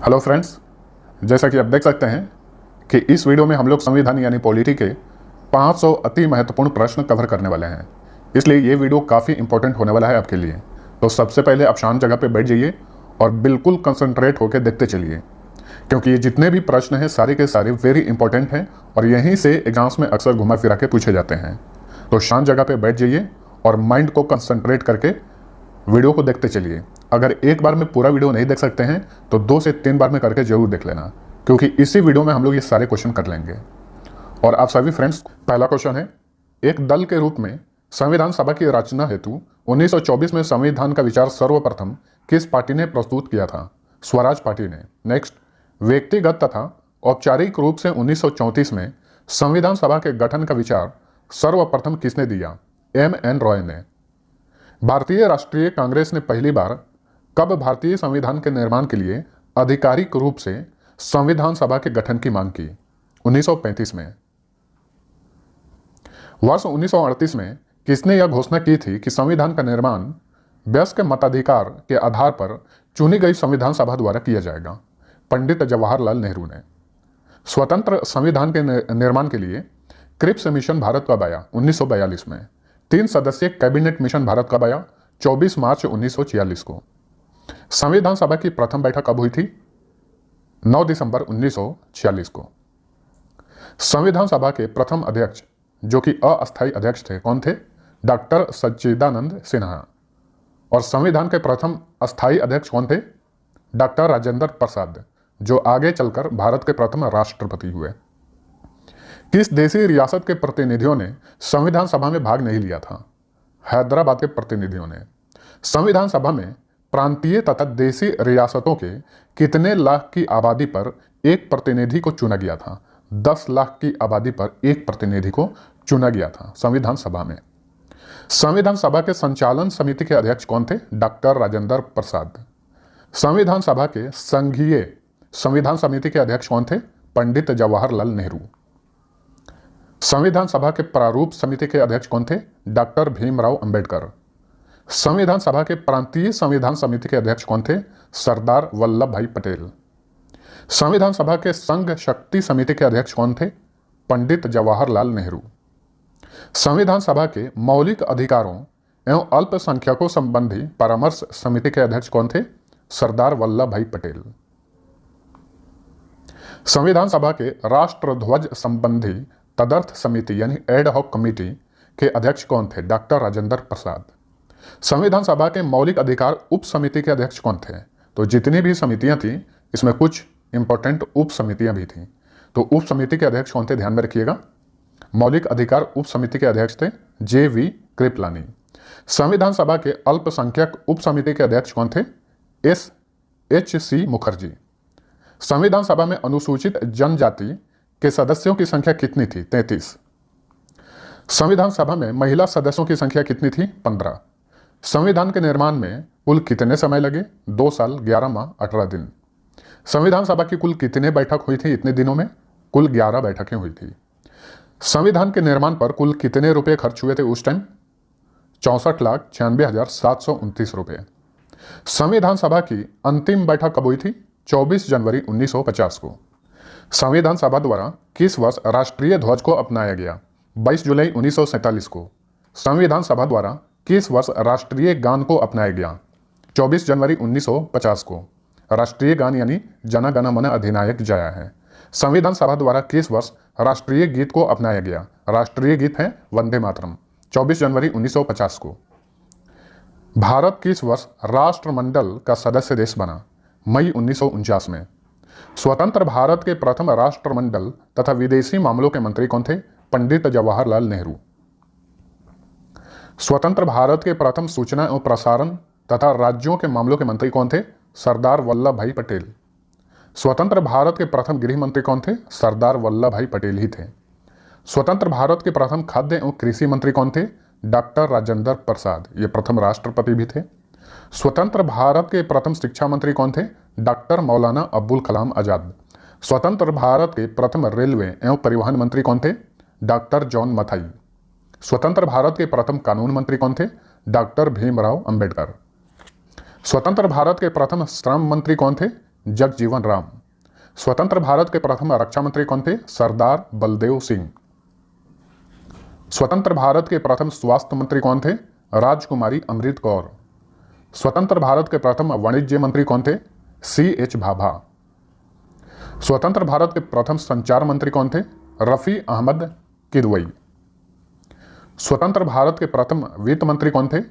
Hello friends, जैसा कि आप देख सकते हैं कि इस वीडियो में हम लोग संविधान यानी पॉलिटी के 500 अति महत्वपूर्ण प्रश्न कवर करने वाले हैं। इसलिए ये वीडियो काफ़ी इंपॉर्टेंट होने वाला है आपके लिए। तो सबसे पहले आप शांत जगह पे बैठ जाइए और बिल्कुल कंसंट्रेट होकर देखते चलिए, क्योंकि ये जितने भी प्रश्न हैं सारे के सारे वेरी इंपॉर्टेंट हैं और यहीं से एग्जाम्स में अक्सर घुमा फिरा के पूछे जाते हैं। तो शांत जगह पर बैठ जाइए और माइंड को कंसंट्रेट करके वीडियो को देखते चलिए। अगर एक बार में पूरा वीडियो नहीं देख सकते हैं तो 2 से 3 बार में करके जरूर देख लेना, क्योंकि इसी वीडियो में हम लोग ये सारे क्वेश्चन कर लेंगे। और आप सभी फ्रेंड्स, पहला क्वेश्चन है, एक दल के रूप में संविधान सभा की रचना हेतु 1924 में संविधान का विचार सर्वप्रथम किस पार्टी ने प्रस्तुत किया था? स्वराज पार्टी ने। नेक्स्ट, व्यक्तिगत तथा औपचारिक रूप से 1934 में संविधान सभा के गठन का विचार सर्वप्रथम किसने दिया? M.N. रॉय ने। भारतीय राष्ट्रीय कांग्रेस ने पहली बार कब भारतीय संविधान के निर्माण के लिए आधिकारिक रूप से संविधान सभा के गठन की मांग की? 1935 में। वर्ष 1938 में किसने यह घोषणा की थी कि संविधान का निर्माण वयस्क मताधिकार के आधार पर चुनी गई संविधान सभा द्वारा किया जाएगा? पंडित जवाहरलाल नेहरू ने। स्वतंत्र संविधान के निर्माण के लिए क्रिप्स मिशन भारत कब आया? 1942 में। 3 सदस्यीय कैबिनेट मिशन भारत कब आया? 24 मार्च 1946 को। संविधान सभा की प्रथम बैठक कब हुई थी? 9 दिसंबर 1946 को। संविधान सभा के प्रथम अध्यक्ष, जो कि अस्थायी अध्यक्ष थे, कौन थे? डॉक्टर सच्चिदानंद सिन्हा। और संविधान के प्रथम अस्थायी अध्यक्ष कौन थे? डॉक्टर राजेंद्र प्रसाद, जो आगे चलकर भारत के प्रथम राष्ट्रपति हुए। किस देशी रियासत के प्रतिनिधियों ने संविधान सभा में भाग नहीं लिया था? हैदराबाद के प्रतिनिधियों ने। संविधान सभा में प्रांतीय तथा देशी रियासतों के कितने लाख की आबादी पर एक प्रतिनिधि को चुना गया था? 10 लाख की आबादी पर एक प्रतिनिधि को चुना गया था संविधान सभा में। संविधान सभा के संचालन समिति के अध्यक्ष कौन थे? डॉक्टर राजेंद्र प्रसाद। संविधान सभा के संघीय संविधान समिति के अध्यक्ष कौन थे? पंडित जवाहरलाल नेहरू। संविधान सभा के प्रारूप समिति के अध्यक्ष कौन थे? डॉक्टर भीमराव अंबेडकर। संविधान सभा के प्रांतीय संविधान समिति के अध्यक्ष कौन थे? सरदार वल्लभ भाई पटेल। संविधान सभा के संघ शक्ति समिति के अध्यक्ष कौन थे? पंडित जवाहरलाल नेहरू। संविधान सभा के मौलिक अधिकारों एवं अल्पसंख्यकों संबंधी परामर्श समिति के अध्यक्ष कौन थे? सरदार वल्लभ भाई पटेल। संविधान सभा के राष्ट्रध्वज संबंधी तदर्थ समिति यानी एड हॉक कमेटी के अध्यक्ष कौन थे? डॉक्टर राजेंद्र प्रसाद। संविधान सभा के मौलिक अधिकार उप समिति के अध्यक्ष कौन थे? तो जितनी भी समितियां थी इसमें कुछ इंपॉर्टेंट उप समितियां भी थी। तो उप समिति के अध्यक्ष कौन थे? ध्यान में रखिएगा। मौलिक अधिकार उप समिति के अध्यक्ष थे J.V. कृपलानी। संविधान सभा के अल्पसंख्यक उप समिति के अध्यक्ष कौन थे? S.H.C. मुखर्जी। संविधान सभा में अनुसूचित जनजाति के सदस्यों की संख्या कितनी थी? 33। संविधान सभा में महिला सदस्यों की संख्या कितनी थी? 15। संविधान के निर्माण में कुल कितने समय लगे? 2 साल 11 माह 18 दिन। संविधान सभा की कुल कितने बैठक हुई थी इतने दिनों में? कुल 11 बैठकें हुई थी। संविधान के निर्माण पर कुल कितने रुपए खर्च हुए थे उस टाइम? 64,96,729 रुपए। संविधान सभा की अंतिम बैठक कब हुई थी? 24 जनवरी 1950 को। संविधान सभा द्वारा किस वर्ष राष्ट्रीय ध्वज को अपनाया गया? 22 जुलाई 1947 को। संविधान सभा द्वारा किस वर्ष राष्ट्रीय गान को अपनाया गया? 24 जनवरी 1950 को। राष्ट्रीय गान यानी जन गण मन अधिनायक जय है। संविधान सभा द्वारा किस वर्ष राष्ट्रीय गीत को अपनाया गया? राष्ट्रीय गीत है वंदे मातरम, 24 जनवरी 1950 को। भारत किस वर्ष राष्ट्रमंडल का सदस्य देश बना? मई 1949 में। स्वतंत्र भारत के प्रथम राष्ट्रमंडल तथा विदेशी मामलों के मंत्री कौन थे? पंडित जवाहरलाल नेहरू। स्वतंत्र भारत के प्रथम सूचना एवं प्रसारण तथा राज्यों के मामलों के मंत्री कौन थे? सरदार वल्लभ भाई पटेल। स्वतंत्र भारत के प्रथम गृह मंत्री कौन थे? सरदार वल्लभ भाई पटेल ही थे। स्वतंत्र भारत के प्रथम खाद्य एवं कृषि मंत्री कौन थे? डॉक्टर राजेंद्र प्रसाद, ये प्रथम राष्ट्रपति भी थे। स्वतंत्र भारत के प्रथम शिक्षा मंत्री कौन थे? डॉक्टर मौलाना अब्दुल कलाम आजाद। स्वतंत्र भारत के प्रथम रेलवे एवं परिवहन मंत्री कौन थे? Doctor John Mathai. स्वतंत्र भारत के प्रथम कानून मंत्री कौन थे? डॉक्टर भीमराव अंबेडकर। स्वतंत्र भारत के प्रथम श्रम मंत्री कौन थे? जगजीवन राम। स्वतंत्र भारत के प्रथम रक्षा मंत्री कौन थे? सरदार बलदेव सिंह। स्वतंत्र भारत के प्रथम स्वास्थ्य मंत्री कौन थे? राजकुमारी अमृत कौर। स्वतंत्र भारत के प्रथम वाणिज्य मंत्री कौन थे? C.H. भाभा। स्वतंत्र भारत के प्रथम संचार मंत्री कौन थे? रफी अहमद किदवई। स्वतंत्र भारत के प्रथम वित्त मंत्री कौन थे?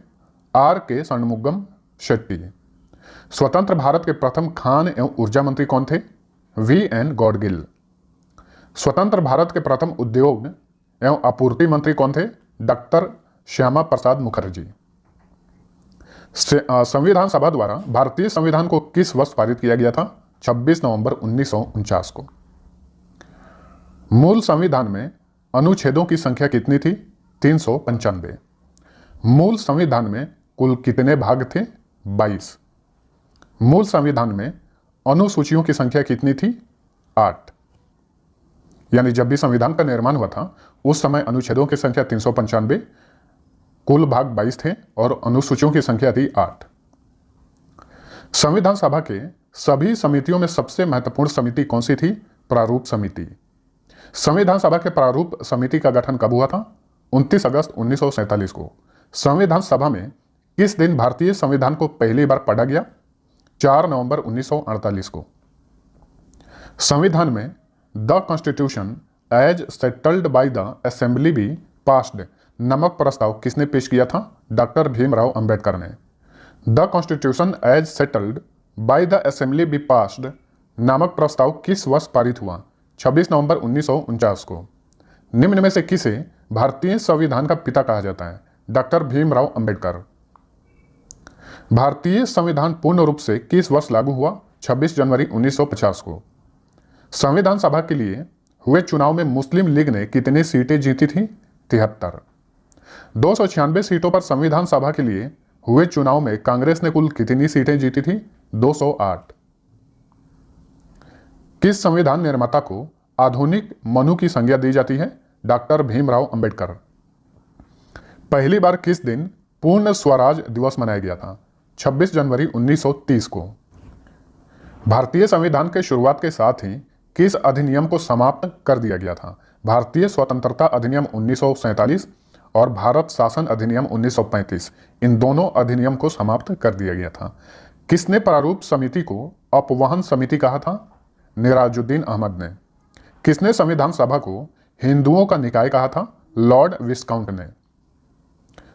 R.K. षणमुगम शेट्टी। स्वतंत्र भारत के प्रथम खान एवं ऊर्जा मंत्री कौन थे? V.N. गॉडगिल। स्वतंत्र भारत के प्रथम उद्योग एवं आपूर्ति मंत्री कौन थे? डॉक्टर श्यामा प्रसाद मुखर्जी। संविधान सभा द्वारा भारतीय संविधान को किस वर्ष पारित किया गया था? 26 नवंबर 1949 को। मूल संविधान में अनुच्छेदों की संख्या कितनी थी? 395। मूल संविधान में कुल कितने भाग थे? 22। मूल संविधान में अनुसूचियों की संख्या कितनी थी? 8। यानी जब भी संविधान का निर्माण हुआ था उस समय अनुच्छेदों की संख्या 395, कुल भाग 22 थे और अनुसूचियों की संख्या थी 8। संविधान सभा के सभी समितियों में सबसे महत्वपूर्ण समिति कौन सी थी? प्रारूप समिति। संविधान सभा के प्रारूप समिति का गठन कब हुआ था? 29 अगस्त 1947 को। संविधान सभा में किस दिन भारतीय संविधान को पहली बार पढ़ा गया? 4 नवंबर 1948 को। संविधान में the constitution as settled by the assembly be passed नामक प्रस्ताव किसने पेश किया था? डॉक्टर भीमराव अंबेडकर ने। The constitution as settled by the assembly be passed नामक प्रस्ताव किस वर्ष पारित हुआ? 26 नवंबर 1949 को। निम्न में से किसे भारतीय संविधान का पिता कहा जाता है? डॉक्टर भीमराव अंबेडकर। भारतीय संविधान पूर्ण रूप से किस वर्ष लागू हुआ? 26 जनवरी 1950 को। संविधान सभा के लिए हुए चुनाव में मुस्लिम लीग ने कितनी सीटें जीती थी? 73। 296 सीटों पर संविधान सभा के लिए हुए चुनाव में कांग्रेस ने कुल कितनी सीटें जीती थी? 208। किस संविधान निर्माता को आधुनिक मनु की संज्ञा दी जाती है? डॉक्टर भीमराव अंबेडकर। पहली बार किस दिन पूर्ण स्वराज दिवस मनाया गया था? 26 जनवरी 1930 को। भारतीय संविधान के शुरुआत के साथ ही किस अधिनियम को समाप्त कर दिया गया था? भारतीय स्वतंत्रता अधिनियम 1947 और भारत शासन अधिनियम 1935। इन दोनों अधिनियम को समाप्त कर दिया गया था। किसने प्रारूप समिति को अपवहन समिति कहा था? निराजुद्दीन अहमद ने। किसने संविधान सभा को हिंदुओं का निकाय कहा था? लॉर्ड विस्काउंट ने।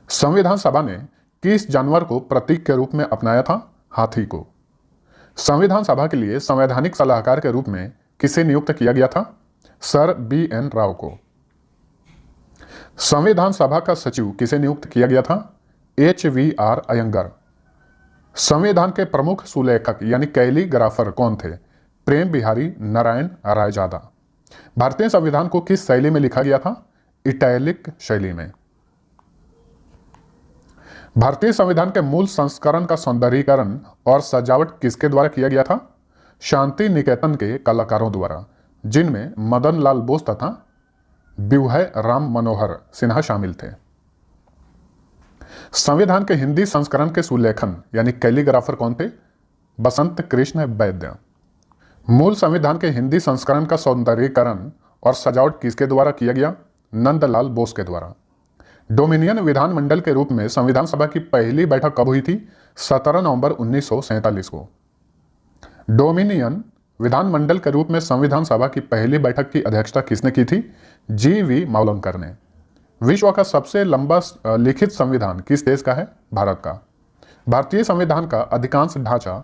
संविधान सभा ने किस जानवर को प्रतीक के रूप में अपनाया था? हाथी को। संविधान सभा के लिए संवैधानिक सलाहकार के रूप में किसे नियुक्त किया गया था? Sir B.N. राव को। संविधान सभा का सचिव किसे नियुक्त किया गया था? H.V.R. अयंगर। संविधान के प्रमुख सुलेखक यानी कैलीग्राफर कौन थे? प्रेम बिहारी नारायण रायजादा। भारतीय संविधान को किस शैली में लिखा गया था? इटैलिक शैली में। भारतीय संविधान के मूल संस्करण का सौंदर्यीकरण और सजावट किसके द्वारा किया गया था? शांति निकेतन के कलाकारों द्वारा, जिनमें मदन लाल बोस तथा विवहय राम मनोहर सिन्हा शामिल थे। संविधान के हिंदी संस्करण के सुलेखन यानी कैलीग्राफर कौन थे? बसंत कृष्ण वैद्य। मूल संविधान के हिंदी संस्करण का सौंदर्यीकरण और सजावट किसके द्वारा किया गया? नंदलाल बोस के द्वारा। डोमिनियन विधानमंडल के रूप में संविधान सभा की पहली बैठक कब हुई थी? 17 नवंबर 1947 को। डोमिनियन विधानमंडल के रूप में संविधान सभा की पहली बैठक की अध्यक्षता किसने की थी? G.V. मावलंकर ने। विश्व का सबसे लंबा लिखित संविधान किस देश का है? भारत का। भारतीय संविधान का अधिकांश ढांचा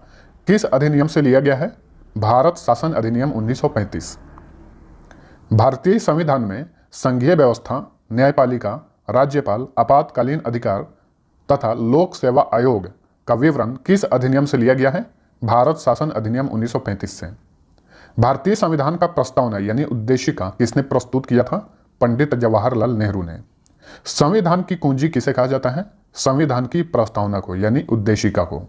किस अधिनियम से लिया गया है? भारत शासन अधिनियम 1935। भारतीय संविधान में संघीय व्यवस्था, न्यायपालिका, राज्यपाल, आपातकालीन अधिकार तथा लोक सेवा आयोग का विवरण किस अधिनियम से लिया गया है? भारत शासन अधिनियम 1935 से। भारतीय संविधान का प्रस्तावना यानी उद्देशिका किसने प्रस्तुत किया था? पंडित जवाहरलाल नेहरू ने। संविधान की कुंजी किसे कहा जाता है? संविधान की प्रस्तावना को यानी उद्देशिका को।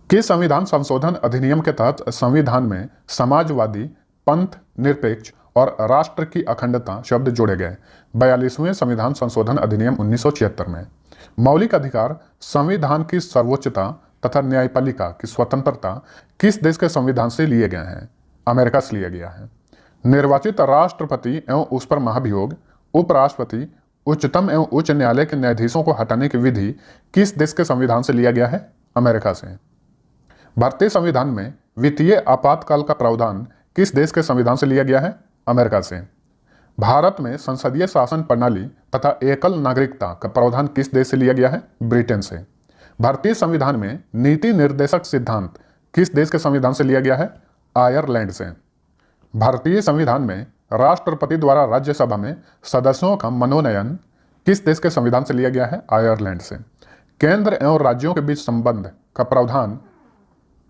किस संविधान संशोधन अधिनियम के तहत संविधान में समाजवादी, पंथ निरपेक्ष और राष्ट्र की अखंडता शब्द जोड़े गए? 42वें संविधान संशोधन अधिनियम 1976 में। मौलिक अधिकार, संविधान की सर्वोच्चता तथा न्यायपालिका की स्वतंत्रता किस देश के संविधान से लिए गए हैं? अमेरिका से लिया गया है। निर्वाचित राष्ट्रपति एवं उस पर महाभियोग, उपराष्ट्रपति, उच्चतम एवं उच्च न्यायालय के न्यायाधीशों को हटाने की विधि किस देश के संविधान से लिया गया है? अमेरिका से। भारतीय संविधान में वित्तीय आपातकाल का प्रावधान किस देश के संविधान से लिया गया है? अमेरिका से। भारत में संसदीय शासन प्रणाली तथा एकल नागरिकता का प्रावधान किस देश से लिया गया है? ब्रिटेन से। भारतीय संविधान में नीति निर्देशक सिद्धांत किस देश के संविधान से लिया गया है? आयरलैंड से। भारतीय संविधान में राष्ट्रपति द्वारा राज्यसभा में सदस्यों का मनोनयन किस देश के संविधान से लिया गया है? आयरलैंड से। केंद्र एवं राज्यों के बीच संबंध का प्रावधान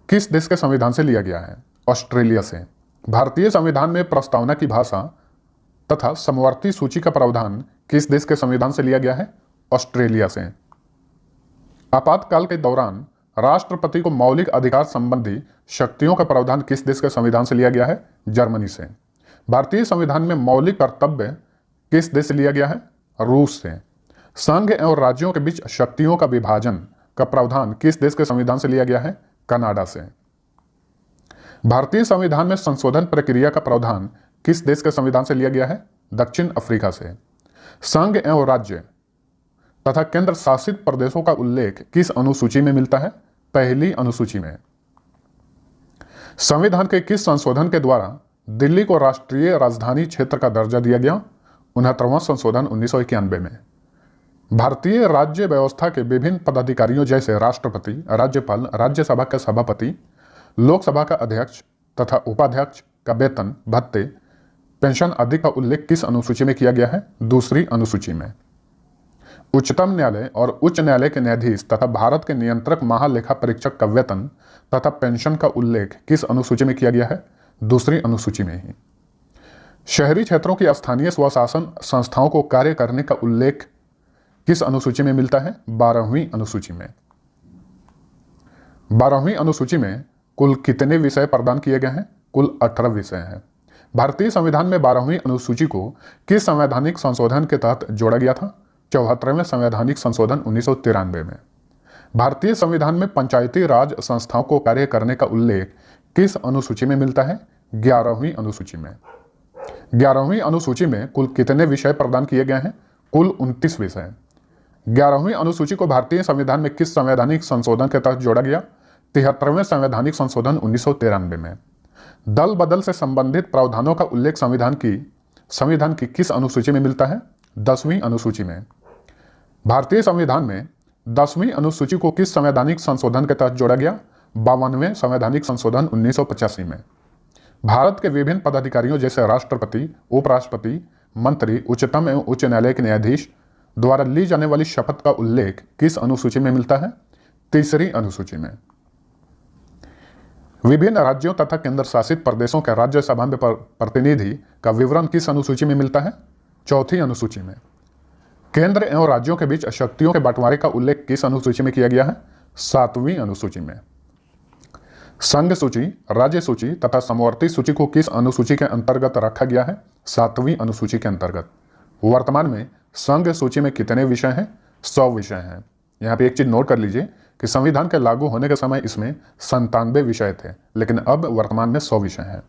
किस देश के संविधान से लिया गया है? ऑस्ट्रेलिया से। भारतीय संविधान में प्रस्तावना की भाषा तथा समवर्ती सूची का प्रावधान किस देश के संविधान से लिया गया है? ऑस्ट्रेलिया से। आपातकाल के दौरान राष्ट्रपति को मौलिक अधिकार संबंधी शक्तियों का प्रावधान किस देश के संविधान से लिया गया है? जर्मनी से। भारतीय संविधान में मौलिक कर्तव्य किस देश से लिया गया है? रूस से। संघ एवं राज्यों के बीच शक्तियों का विभाजन का प्रावधान किस देश के संविधान से लिया गया है? कनाडा से। भारतीय संविधान में संशोधन प्रक्रिया का प्रावधान किस देश के संविधान से लिया गया है? दक्षिण अफ्रीका से। संघ एवं राज्य तथा केंद्र शासित प्रदेशों का उल्लेख किस अनुसूची में मिलता है? पहली अनुसूची में। संविधान के किस संशोधन के द्वारा दिल्ली को राष्ट्रीय राजधानी क्षेत्र का दर्जा दिया गया? 69वां संशोधन 1991 में। भारतीय राज्य व्यवस्था के विभिन्न पदाधिकारियों जैसे राष्ट्रपति, राज्यपाल, राज्यसभा के सभापति, लोकसभा का अध्यक्ष तथा उपाध्यक्ष का वेतन, भत्ते, पेंशन आदि का उल्लेख किस अनुसूची में किया गया है? दूसरी अनुसूची में। उच्चतम न्यायालय और उच्च न्यायालय के न्यायाधीश तथा भारत के नियंत्रक महालेखा परीक्षक का वेतन तथा पेंशन का उल्लेख किस अनुसूची में किया गया है? दूसरी अनुसूची में ही। शहरी क्षेत्रों की स्थानीय स्वशासन संस्थाओं को कार्य करने का उल्लेख किस अनुसूची में मिलता है? 12वीं अनुसूची में। 12वीं अनुसूची में कुल कितने विषय प्रदान किए गए हैं? कुल 18 विषय हैं। भारतीय संविधान में 12वीं अनुसूची को किस संवैधानिक संशोधन के तहत जोड़ा गया था? 74वें संवैधानिक संशोधन 1993 में। भारतीय संविधान में पंचायती राज संस्थाओं को कार्य करने का उल्लेख किस अनुसूची में मिलता है? 11वीं अनुसूची में। 11वीं अनुसूची में कुल कितने विषय प्रदान किए गए हैं? कुल 29 विषय। 11वीं अनुसूची को भारतीय संविधान में किस संवैधानिक संशोधन के तहत जोड़ा गया? 73वें संवैधानिक संशोधन 1993 में। दल बदल से संबंधित प्रावधानों का उल्लेख संविधान की किस अनुसूची में मिलता है? 10वीं अनुसूची में। भारतीय संविधान में 10वीं अनुसूची को किस संवैधानिक संशोधन के तहत जोड़ा गया? 52वें संवैधानिक संशोधन 1985 में। भारत के विभिन्न पदाधिकारियों जैसे राष्ट्रपति, उपराष्ट्रपति, मंत्री, उच्चतम एवं उच्च न्यायालय के न्यायाधीश द्वारा ली जाने वाली शपथ का उल्लेख किस अनुसूची में मिलता है? तीसरी अनुसूची में। विभिन्न राज्यों तथा केंद्र शासित प्रदेशों के राज्यसभा में प्रतिनिधि का विवरण किस अनुसूची में मिलता है? चौथी अनुसूची में। केंद्र एवं राज्यों के बीच शक्तियों के बंटवारे का उल्लेख किस अनुसूची में किया गया है? 7वीं अनुसूची में। संघ सूची, राज्य सूची तथा समवर्ती सूची को किस अनुसूची के अंतर्गत रखा गया है? 7वीं अनुसूची के अंतर्गत। वर्तमान में संघ सूची में कितने विषय हैं? 100 विषय हैं। यहाँ पे एक चीज नोट कर लीजिए कि संविधान के लागू होने के समय इसमें 97 विषय थे, लेकिन अब वर्तमान में 100 विषय हैं।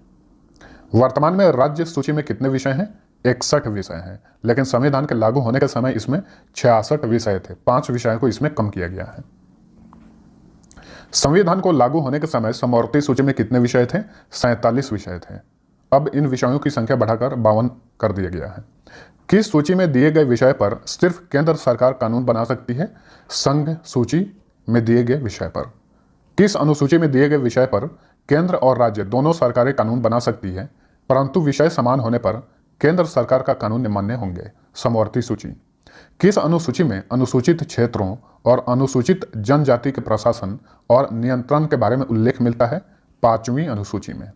वर्तमान में राज्य सूची में कितने विषय हैं? 61 विषय हैं, लेकिन संविधान के लागू होने के समय इसमें 66 विषय थे। 5 विषयों को इसमें कम किया गया है। संविधान को लागू होने के समय समवर्ती सूची में कितने विषय थे? 47 विषय थे। अब इन विषयों की संख्या बढ़ाकर 52 कर दिया गया है। किस सूची में दिए गए विषय पर सिर्फ केंद्र सरकार कानून बना सकती है? संघ सूची में दिए गए विषय पर। किस अनुसूची में दिए गए विषय पर केंद्र और राज्य दोनों सरकारें कानून बना सकती है, परंतु विषय समान होने पर केंद्र सरकार का कानून मान्य होंगे? समवर्ती सूची। किस अनुसूची में अनुसूचित क्षेत्रों और अनुसूचित जनजाति के प्रशासन और नियंत्रण के बारे में उल्लेख मिलता है? 5वीं अनुसूची में।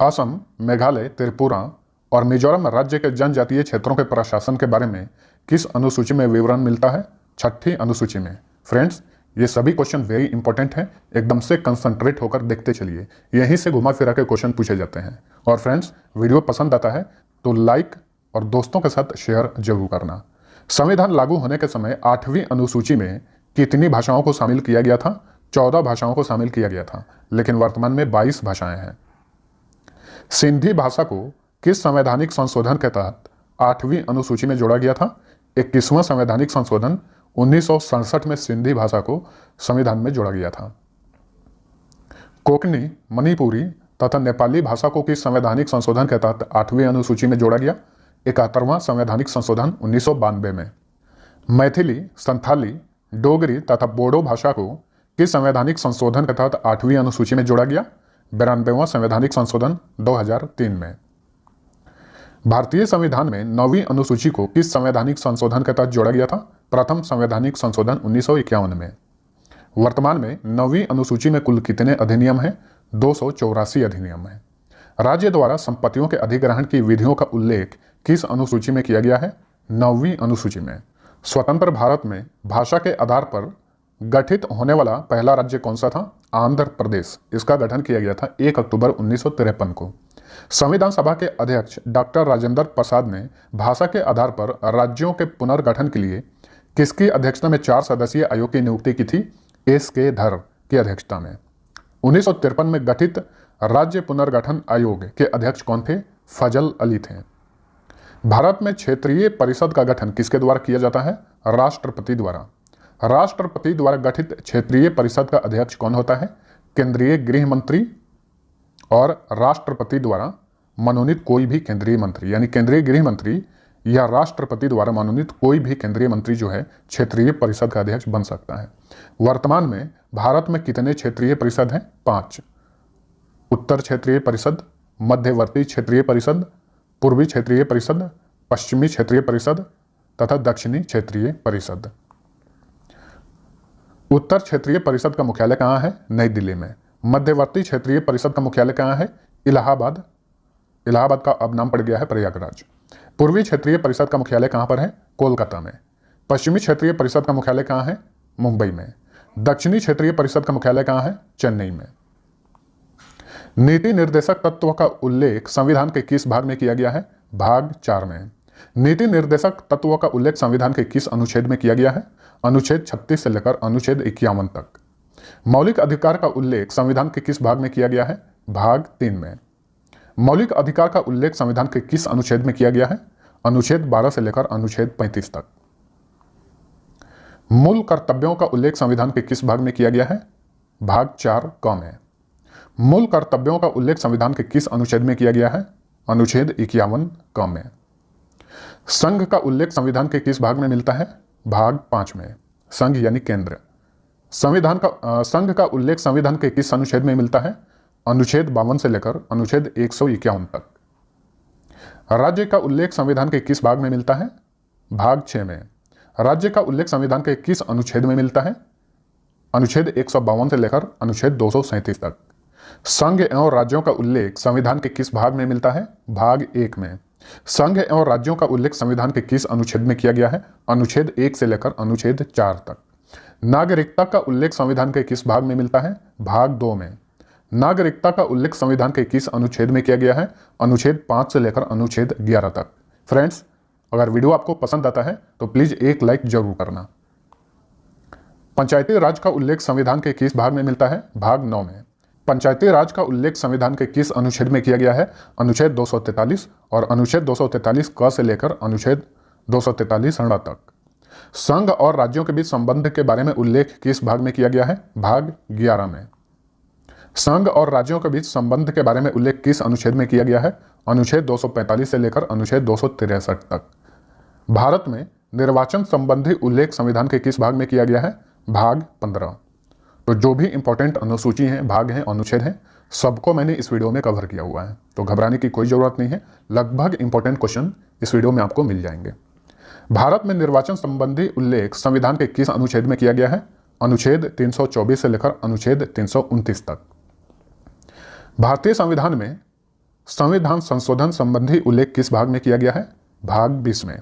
असम, मेघालय, त्रिपुरा और मिजोरम राज्य के जनजातीय क्षेत्रों के प्रशासन के बारे में किस अनुसूची में विवरण मिलता है? 6ठी अनुसूची में। फ्रेंड्स, ये सभी क्वेश्चन वेरी इंपॉर्टेंट हैं, एकदम से कंसंट्रेट होकर देखते चलिए, यहीं से घुमा फिरा के क्वेश्चन पूछे जाते हैं। और फ्रेंड्स, वीडियो पसंद आता है तो लाइक और दोस्तों के साथ शेयर जरूर करना। संविधान लागू होने के समय 8वीं अनुसूची में कितनी भाषाओं को शामिल किया गया था? 14 भाषाओं को शामिल किया गया था, लेकिन वर्तमान में 22 भाषाएं हैं। सिंधी भाषा को किस संवैधानिक संशोधन के तहत 8वीं अनुसूची में जोड़ा गया था? 21वां संवैधानिक संशोधन 1967 में सिंधी भाषा को संविधान में जोड़ा गया था। कोंकणी, मणिपुरी तथा नेपाली भाषा को किस संवैधानिक संशोधन के तहत 8वीं अनुसूची में जोड़ा गया? 71वां संवैधानिक संशोधन 1992 में। मैथिली, संथाली, डोगरी तथा बोडो भाषा को किस संवैधानिक संशोधन के तहत 8वीं अनुसूची में जोड़ा गया? 92वां संवैधानिक संशोधन 2003 में। भारतीय संविधान में 9वीं अनुसूची को किस संवैधानिक संशोधन के तहत जोड़ा गया था? प्रथम संवैधानिक संशोधन 1951 में। वर्तमान में 9वीं अनुसूची में कुल कितने अधिनियम हैं? 284 अधिनियम हैं। राज्य द्वारा संपत्तियों के अधिग्रहण की विधियों का उल्लेख किस अनुसूची में किया गया है? 9वीं अनुसूची में। स्वतंत्र भारत में भाषा के आधार पर गठित होने वाला पहला राज्य कौन सा था? आंध्र प्रदेश। इसका गठन किया गया था 1 अक्टूबर 1953 को। संविधान सभा के अध्यक्ष डॉक्टर राजेंद्र प्रसाद ने भाषा के आधार पर राज्यों के पुनर्गठन के लिए किसकी अध्यक्षता में 4 सदस्यीय आयोग की नियुक्ति की थी? एस.के. धर की अध्यक्षता में। 1953 में गठित राज्य पुनर्गठन आयोग के अध्यक्ष कौन थे? फजल अली थे। भारत में क्षेत्रीय परिषद का गठन किसके द्वारा किया जाता है? राष्ट्रपति द्वारा। राष्ट्रपति द्वारा गठित क्षेत्रीय परिषद का अध्यक्ष कौन होता है? केंद्रीय गृह मंत्री। और राष्ट्रपति द्वारा मनोनीत कोई भी केंद्रीय मंत्री, यानी केंद्रीय गृह मंत्री या राष्ट्रपति द्वारा मनोनीत कोई भी केंद्रीय मंत्री जो है क्षेत्रीय परिषद का अध्यक्ष बन सकता है। वर्तमान में भारत में कितने क्षेत्रीय परिषद हैं? 5। उत्तर क्षेत्रीय परिषद, मध्यवर्ती क्षेत्रीय परिषद, पूर्वी क्षेत्रीय परिषद, पश्चिमी क्षेत्रीय परिषद तथा दक्षिणी क्षेत्रीय परिषद। उत्तर क्षेत्रीय परिषद का मुख्यालय कहाँ है? नई दिल्ली में। मध्यवर्ती क्षेत्रीय परिषद का मुख्यालय कहाँ है? इलाहाबाद। इलाहाबाद का अब नाम पड़ गया है प्रयागराज। पूर्वी क्षेत्रीय परिषद का मुख्यालय कहाँ पर है? कोलकाता में। पश्चिमी क्षेत्रीय परिषद का मुख्यालय कहाँ है? मुंबई में। दक्षिणी क्षेत्रीय परिषद का मुख्यालय कहाँ है? चेन्नई में। नीति निर्देशक तत्व का उल्लेख संविधान के किस भाग में किया गया है? भाग 4 में। नीति निर्देशक तत्वों का उल्लेख संविधान के किस अनुच्छेद में किया गया है? अनुच्छेद 36 से लेकर अनुच्छेद 51 तक। मौलिक अधिकार का उल्लेख संविधान के किस भाग में किया गया है? भाग 3 में। मौलिक अधिकार का उल्लेख संविधान के किस अनुच्छेद में किया गया है? अनुच्छेद 12 से लेकर अनुच्छेद 35 तक। मूल कर्तव्यों का उल्लेख संविधान के किस भाग में किया गया है? भाग 4 क में। मूल कर्तव्यों का उल्लेख संविधान के किस अनुच्छेद में किया गया है? अनुच्छेद 51 क में। संघ का उल्लेख संविधान के किस भाग में मिलता है? भाग 5 में। संघ यानी केंद्र। संघ का उल्लेख संविधान के किस अनुच्छेद में मिलता है? अनुच्छेद 52 से लेकर अनुच्छेद 151 तक। राज्य का उल्लेख संविधान के किस भाग में मिलता है? भाग 6 में। राज्य का उल्लेख संविधान के किस अनुच्छेद में मिलता है? अनुच्छेद 152 से लेकर अनुच्छेद 237 तक। संघ एवं राज्यों का उल्लेख संविधान के किस भाग में मिलता है? भाग 1 में। संघ एवं राज्यों का उल्लेख संविधान के किस अनुच्छेद में किया गया है? अनुच्छेद 1 से लेकर अनुच्छेद 4 तक। नागरिकता का उल्लेख संविधान के किस भाग में मिलता है? भाग 2 में। नागरिकता का उल्लेख संविधान के किस अनुच्छेद में किया गया है? अनुच्छेद 5 से लेकर अनुच्छेद 11 तक। फ्रेंड्स, अगर वीडियो आपको पसंद आता है तो प्लीज एक लाइक जरूर करना। पंचायती राज का उल्लेख संविधान के किस भाग में मिलता है? भाग 9 में। पंचायती राज का उल्लेख संविधान के किस अनुच्छेद में किया गया है? अनुच्छेद 243 और अनुच्छेद 243 क से लेकर अनुच्छेद 243 ण तक। संघ और राज्यों के बीच संबंध के बारे में उल्लेख किस भाग में किया गया है? भाग 11 में। संघ और राज्यों के बीच संबंध के बारे में उल्लेख किस अनुच्छेद में किया गया है? अनुच्छेद 245 से लेकर अनुच्छेद 263 तक। भारत में निर्वाचन संबंधी उल्लेख संविधान के किस भाग में किया गया है? भाग 15। तो जो भी इंपॉर्टेंट अनुसूची हैं, भाग हैं, अनुच्छेद हैं, सबको मैंने इस वीडियो में कवर किया हुआ है, तो घबराने की कोई जरूरत नहीं है। लगभग इंपॉर्टेंट क्वेश्चन इस वीडियो में आपको मिल जाएंगे। भारत में निर्वाचन संबंधी उल्लेख संविधान के किस अनुच्छेद में किया गया है? अनुच्छेद 324 से लेकर अनुच्छेद 329 तक। भारतीय संविधान में संविधान संशोधन संबंधी उल्लेख किस भाग में किया गया है? भाग 20 में।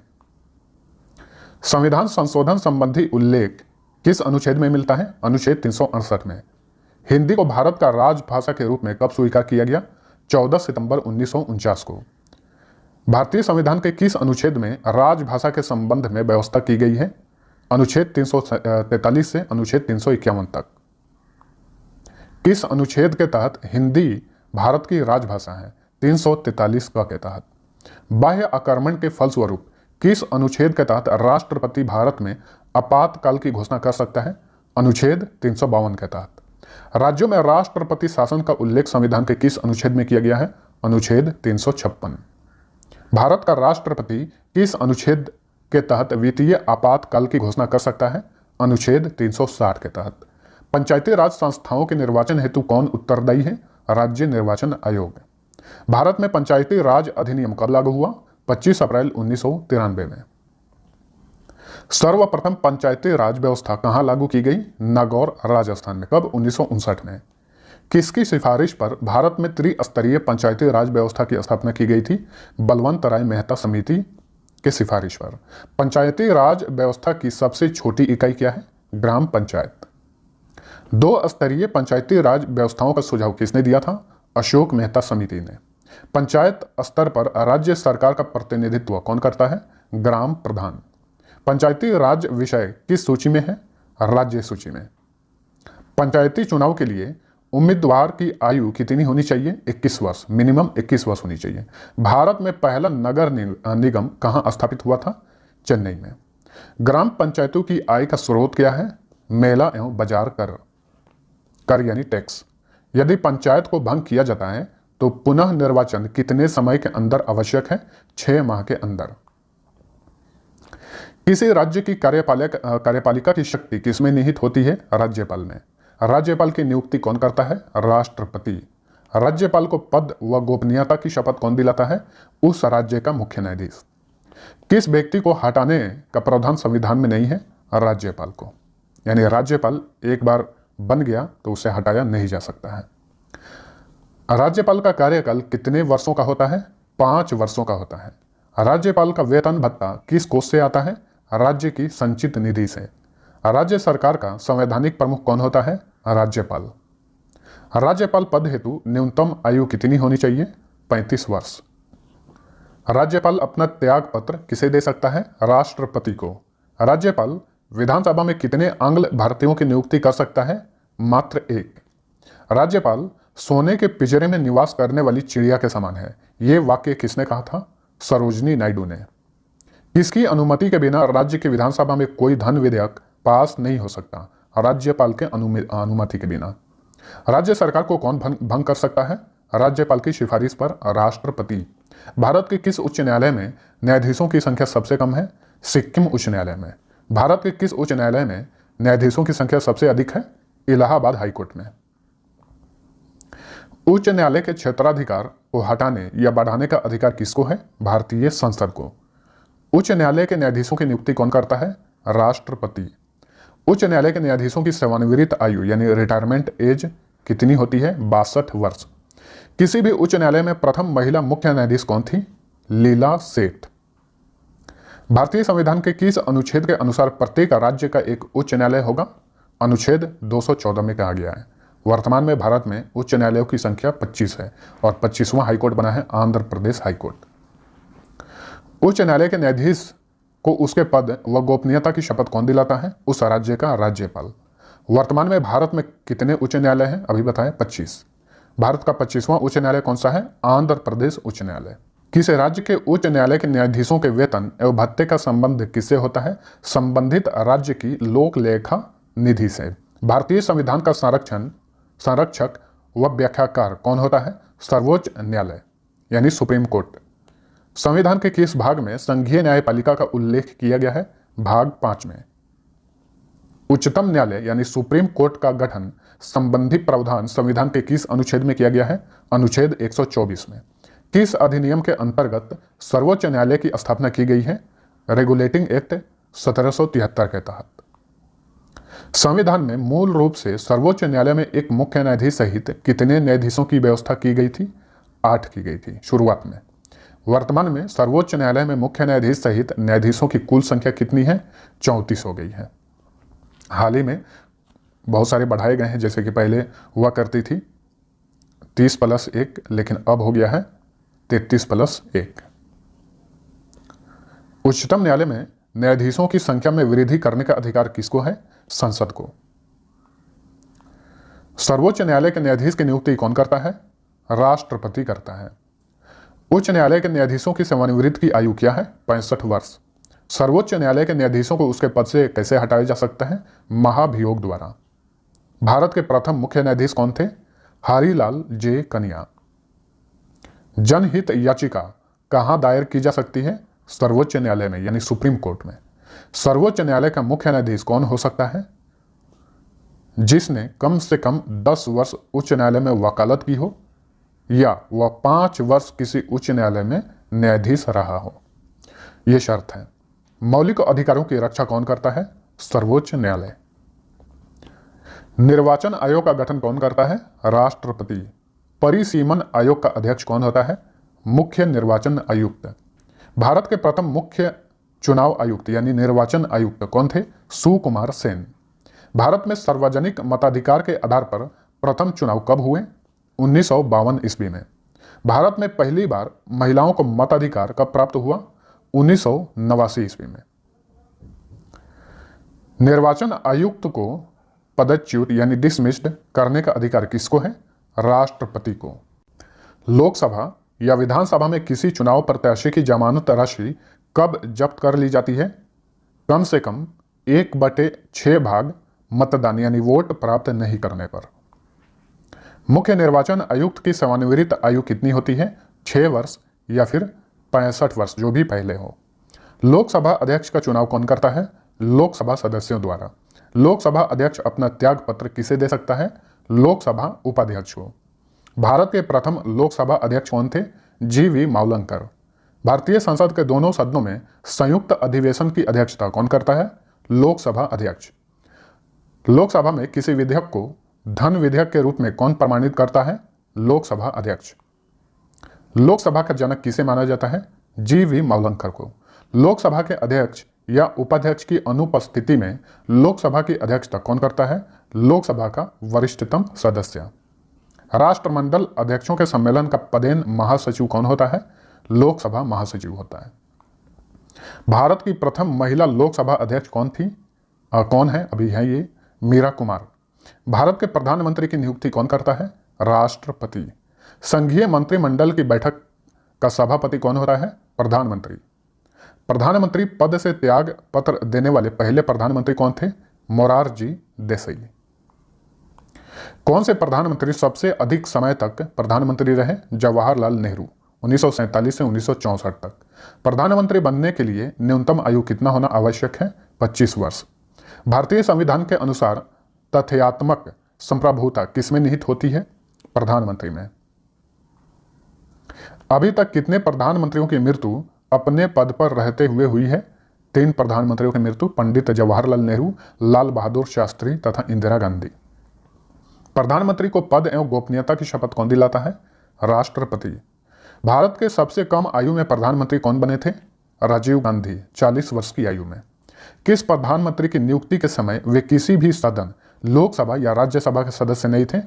संविधान संशोधन संबंधी उल्लेख किस अनुच्छेद में मिलता है? अनुच्छेद 368 में। हिंदी को भारत का राजभाषा के रूप में कब स्वीकार किया गया? 14 सितंबर 1949 को। भारतीय संविधान के किस अनुच्छेद में राजभाषा के संबंध में व्यवस्था की गई है? अनुच्छेद 343 से अनुच्छेद 351 तक। किस अनुच्छेद के तहत हिंदी भारत की राजभाषा है? 343 क के तहत। बाह्य आक्रमण के फलस्वरूप किस अनुच्छेद के तहत राष्ट्रपति भारत में आपातकाल की घोषणा कर सकता है? अनुच्छेद 352 के तहत। राज्यों में राष्ट्रपति शासन का उल्लेख संविधान के किस अनुच्छेद में किया गया है? अनुच्छेद 356। भारत का राष्ट्रपति किस अनुच्छेद के तहत वित्तीय आपातकाल की घोषणा कर सकता है? अनुच्छेद 360 के तहत। पंचायती राज संस्थाओं के निर्वाचन हेतु कौन उत्तरदायी है? राज्य निर्वाचन आयोग। भारत में पंचायती राज अधिनियम कब लागू हुआ? 25 अप्रैल 1993 में। सर्वप्रथम पंचायती राज व्यवस्था कहां लागू की गई? नागौर, राजस्थान में। कब? 1959 में। किसकी सिफारिश पर भारत में त्रिस्तरीय पंचायती राज व्यवस्था की स्थापना की गई थी? बलवंत राय मेहता समिति के सिफारिश पर। पंचायती राज व्यवस्था की सबसे छोटी इकाई क्या है? ग्राम पंचायत। 2 स्तरीय पंचायती राज व्यवस्थाओं का सुझाव किसने दिया था? अशोक मेहता समिति ने। पंचायत स्तर पर राज्य सरकार का प्रतिनिधित्व कौन करता है? ग्राम प्रधान। पंचायती राज विषय किस सूची में है? राज्य सूची में। पंचायती चुनाव के लिए उम्मीदवार की आयु कितनी होनी चाहिए? 21 वर्ष। मिनिमम 21 वर्ष होनी चाहिए। भारत में पहला नगर निगम कहां स्थापित हुआ था? चेन्नई में। ग्राम पंचायतों की आय का स्रोत क्या है? मेला एवं बाजार कर यानी टैक्स। यदि पंचायत को भंग किया जाता है तो पुनः निर्वाचन कितने समय के अंदर आवश्यक है? 6 माह के अंदर। किसी राज्य की कार्यपालिका की शक्ति किसमें निहित होती है? राज्यपाल में। राज्यपाल की नियुक्ति कौन करता है? राष्ट्रपति। राज्यपाल को पद व गोपनीयता की शपथ कौन दिलाता है? उस राज्य का मुख्य न्यायाधीश। किस व्यक्ति को हटाने का प्रावधान संविधान में नहीं है? राज्यपाल को। यानी राज्यपाल एक बार बन गया तो उसे हटाया नहीं जा सकता है। राज्यपाल का कार्यकाल कितने वर्षों का होता है? 5 वर्षों का होता है। राज्यपाल का वेतन भत्ता किस कोष से आता है? राज्य की संचित निधि से। राज्य सरकार का संवैधानिक प्रमुख कौन होता है? राज्यपाल। राज्यपाल पद हेतु न्यूनतम आयु कितनी होनी चाहिए? 35 वर्ष। राज्यपाल अपना त्याग पत्र किसे दे सकता है? राष्ट्रपति को। राज्यपाल विधानसभा में कितने आंग्ल भारतीयों की नियुक्ति कर सकता है? मात्र 1। राज्यपाल सोने के पिंजरे में निवास करने वाली चिड़िया के समान है। यह वाक्य किसने कहा था? सरोजनी नायडू ने। किसकी अनुमति के बिना राज्य की विधानसभा में कोई धन विधेयक पास नहीं हो सकता? राज्यपाल के अनुमति के बिना। राज्य सरकार को कौन भंग कर सकता है? राज्यपाल की सिफारिश पर राष्ट्रपति। भारत के किस उच्च न्यायालय में न्यायाधीशों की संख्या सबसे कम है? सिक्किम उच्च न्यायालय में। भारत के किस उच्च न्यायालय में न्यायाधीशों की संख्या सबसे अधिक है? इलाहाबाद हाईकोर्ट में। उच्च न्यायालय के क्षेत्राधिकार को हटाने या बढ़ाने का अधिकार किसको है? भारतीय संसद को। उच्च न्यायालय के न्यायाधीशों की नियुक्ति कौन करता है? राष्ट्रपति। उच्च न्यायालय के न्यायाधीशों की सेवानिवृत्त आयु यानी रिटायरमेंट एज कितनी होती है? 62 वर्ष। किसी भी उच्च न्यायालय में प्रथम महिला मुख्य न्यायाधीश कौन थी? लीला सेठ। भारतीय संविधान के किस अनुच्छेद के अनुसार प्रत्येक राज्य का एक उच्च न्यायालय होगा? अनुच्छेद 214 में कहा गया है। वर्तमान में भारत में उच्च न्यायालयों की संख्या 25 है और 25वां हाईकोर्ट बना है आंध्र प्रदेश हाईकोर्ट। उच्च न्यायालय के न्यायाधीश को उसके पद व गोपनीयता की शपथ कौन दिलाता है? उस राज्य का राज्यपाल। वर्तमान में भारत में कितने उच्च न्यायालय हैं? अभी बताएं 25। भारत का 25वां उच्च न्यायालय कौन सा है? आंध्र प्रदेश उच्च न्यायालय। किस राज्य के उच्च न्यायालय के न्यायाधीशों के वेतन एवं भत्ते का संबंध किससे होता है? संबंधित राज्य की लोक लेखा निधि से। भारतीय संविधान का संरक्षक व व्याख्याकार कौन होता है? सर्वोच्च न्यायालय यानी सुप्रीम कोर्ट। संविधान के किस भाग में संघीय न्यायपालिका का उल्लेख किया गया है? भाग 5 में। उच्चतम न्यायालय यानी सुप्रीम कोर्ट का गठन संबंधी प्रावधान संविधान के किस अनुच्छेद में किया गया है? अनुच्छेद 124 में। किस अधिनियम के अंतर्गत सर्वोच्च न्यायालय की स्थापना की गई है? रेगुलेटिंग एक्ट 1773 के तहत। संविधान में मूल रूप से सर्वोच्च न्यायालय में एक मुख्य न्यायाधीश सहित कितने न्यायाधीशों की व्यवस्था की गई थी? 8 की गई थी शुरुआत में। वर्तमान में सर्वोच्च न्यायालय में मुख्य न्यायाधीश सहित न्यायाधीशों की कुल संख्या कितनी है? 34 हो गई है। हाल ही में बहुत सारे बढ़ाए गए हैं, जैसे कि पहले हुआ करती थी 30+1, लेकिन अब हो गया है 33+1। उच्चतम न्यायालय में न्यायाधीशों की संख्या में वृद्धि करने का अधिकार किसको है? संसद को। सर्वोच्च न्यायालय के न्यायाधीश की नियुक्ति कौन करता है? राष्ट्रपति करता है। उच्च न्यायालय के न्यायाधीशों की सेवानिवृत्ति की आयु क्या है? 65 वर्ष। सर्वोच्च न्यायालय के न्यायाधीशों को उसके पद से कैसे हटाया जा सकता है? महाभियोग द्वारा। भारत के प्रथम मुख्य न्यायाधीश कौन थे? हरिलाल जे कनिया। जनहित याचिका कहां दायर की जा सकती है? सर्वोच्च न्यायालय में, यानी सुप्रीम कोर्ट में। सर्वोच्च न्यायालय का मुख्य न्यायाधीश कौन हो सकता है? जिसने कम से कम 10 वर्ष उच्च न्यायालय में वकालत की हो या वह 5 वर्ष किसी उच्च न्यायालय में न्यायाधीश रहा हो, यह शर्त है। मौलिक अधिकारों की रक्षा कौन करता है? सर्वोच्च न्यायालय। निर्वाचन आयोग का गठन कौन करता है? राष्ट्रपति। परिसीमन आयोग का अध्यक्ष कौन होता है? मुख्य निर्वाचन आयुक्त। भारत के प्रथम मुख्य चुनाव आयुक्त यानी निर्वाचन आयुक्त कौन थे? सुकुमार सेन। भारत में सार्वजनिक मताधिकार के आधार पर प्रथम चुनाव कब हुए? 1952 ईस्वी में। भारत में पहली बार महिलाओं को मताधिकार कब प्राप्त हुआ? 1989 ईस्वी में। निर्वाचन आयुक्त को पदच्युत यानी डिसमिस्ड करने का अधिकार किसको है? राष्ट्रपति को। लोकसभा या विधानसभा में किसी चुनाव प्रत्याशी की जमानत राशि कब जब्त कर ली जाती है? कम से कम 1/6 भाग मतदान यानी वोट प्राप्त नहीं करने पर। मुख्य निर्वाचन आयुक्त की सेवानिवृत्त आयु कितनी होती है? 6 वर्ष या फिर 65 वर्ष, जो भी पहले हो। लोकसभा अध्यक्ष का चुनाव कौन करता है? लोकसभा सदस्यों द्वारा। लोकसभा अध्यक्ष अपना त्याग पत्र किसे दे सकता है? लोकसभा उपाध्यक्ष को। भारत के प्रथम लोकसभा अध्यक्ष कौन थे? GV मावलंकर। भारतीय संसद के दोनों सदनों में संयुक्त अधिवेशन की अध्यक्षता कौन करता है? लोकसभा अध्यक्ष। लोकसभा में किसी विधेयक को धन विधेयक के रूप में कौन प्रमाणित करता है? लोकसभा अध्यक्ष। लोकसभा का जनक किसे माना जाता है? GV मावलंकर को। लोकसभा के अध्यक्ष या उपाध्यक्ष की अनुपस्थिति में लोकसभा की अध्यक्षता कौन करता है? लोकसभा का वरिष्ठतम सदस्य। राष्ट्रमंडल अध्यक्षों के सम्मेलन का पदेन महासचिव कौन होता है? लोकसभा महासचिव होता है। भारत की प्रथम महिला लोकसभा अध्यक्ष कौन थी? कौन है? अभी है ये मीरा कुमार। भारत के प्रधानमंत्री की नियुक्ति कौन करता है? राष्ट्रपति। संघीय मंत्रिमंडल की बैठक का सभापति कौन होता है? प्रधानमंत्री। प्रधानमंत्री पद से त्याग पत्र देने वाले पहले प्रधानमंत्री कौन थे? मोरारजी देसाई। कौन से प्रधानमंत्री सबसे अधिक समय तक प्रधानमंत्री रहे? जवाहरलाल नेहरू, 1947 से 1964 तक। प्रधानमंत्री बनने के लिए न्यूनतम आयु कितना होना आवश्यक है? 25 वर्ष। भारतीय संविधान के अनुसार तथ्यात्मक संप्रभुता किसमें निहित होती है? प्रधानमंत्री में। अभी तक कितने प्रधानमंत्रियों की मृत्यु अपने पद पर रहते हुए हुई है? 3 प्रधानमंत्रियों की मृत्यु, पंडित जवाहरलाल नेहरू, लाल बहादुर शास्त्री तथा इंदिरा गांधी। प्रधानमंत्री को पद एवं गोपनीयता की शपथ कौन दिलाता है? राष्ट्रपति। भारत के सबसे कम आयु में प्रधानमंत्री कौन बने थे? राजीव गांधी, 40 वर्ष की आयु में। किस प्रधानमंत्री की नियुक्ति के समय वे किसी भी सदन, लोकसभा या राज्यसभा के सदस्य नहीं थे?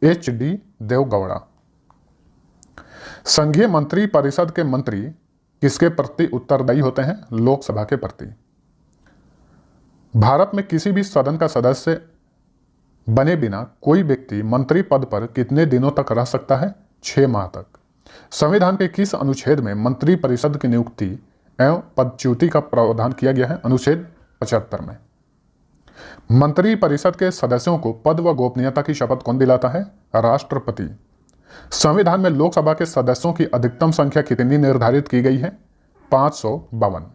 HD देवगौड़ा। संघीय मंत्री परिषद के मंत्री किसके प्रति उत्तरदायी होते हैं? लोकसभा के प्रति। भारत में किसी भी सदन का सदस्य बने बिना कोई व्यक्ति मंत्री पद पर कितने दिनों तक रह सकता है? 6 माह तक। संविधान के किस अनुच्छेद में मंत्री परिषद की नियुक्ति एवं पदच्युति का प्रावधान किया गया है? अनुच्छेद 75 में। मंत्री परिषद के सदस्यों को पद व गोपनीयता की शपथ कौन दिलाता है? राष्ट्रपति। संविधान में लोकसभा के सदस्यों की अधिकतम संख्या कितनी निर्धारित की गई है? 552।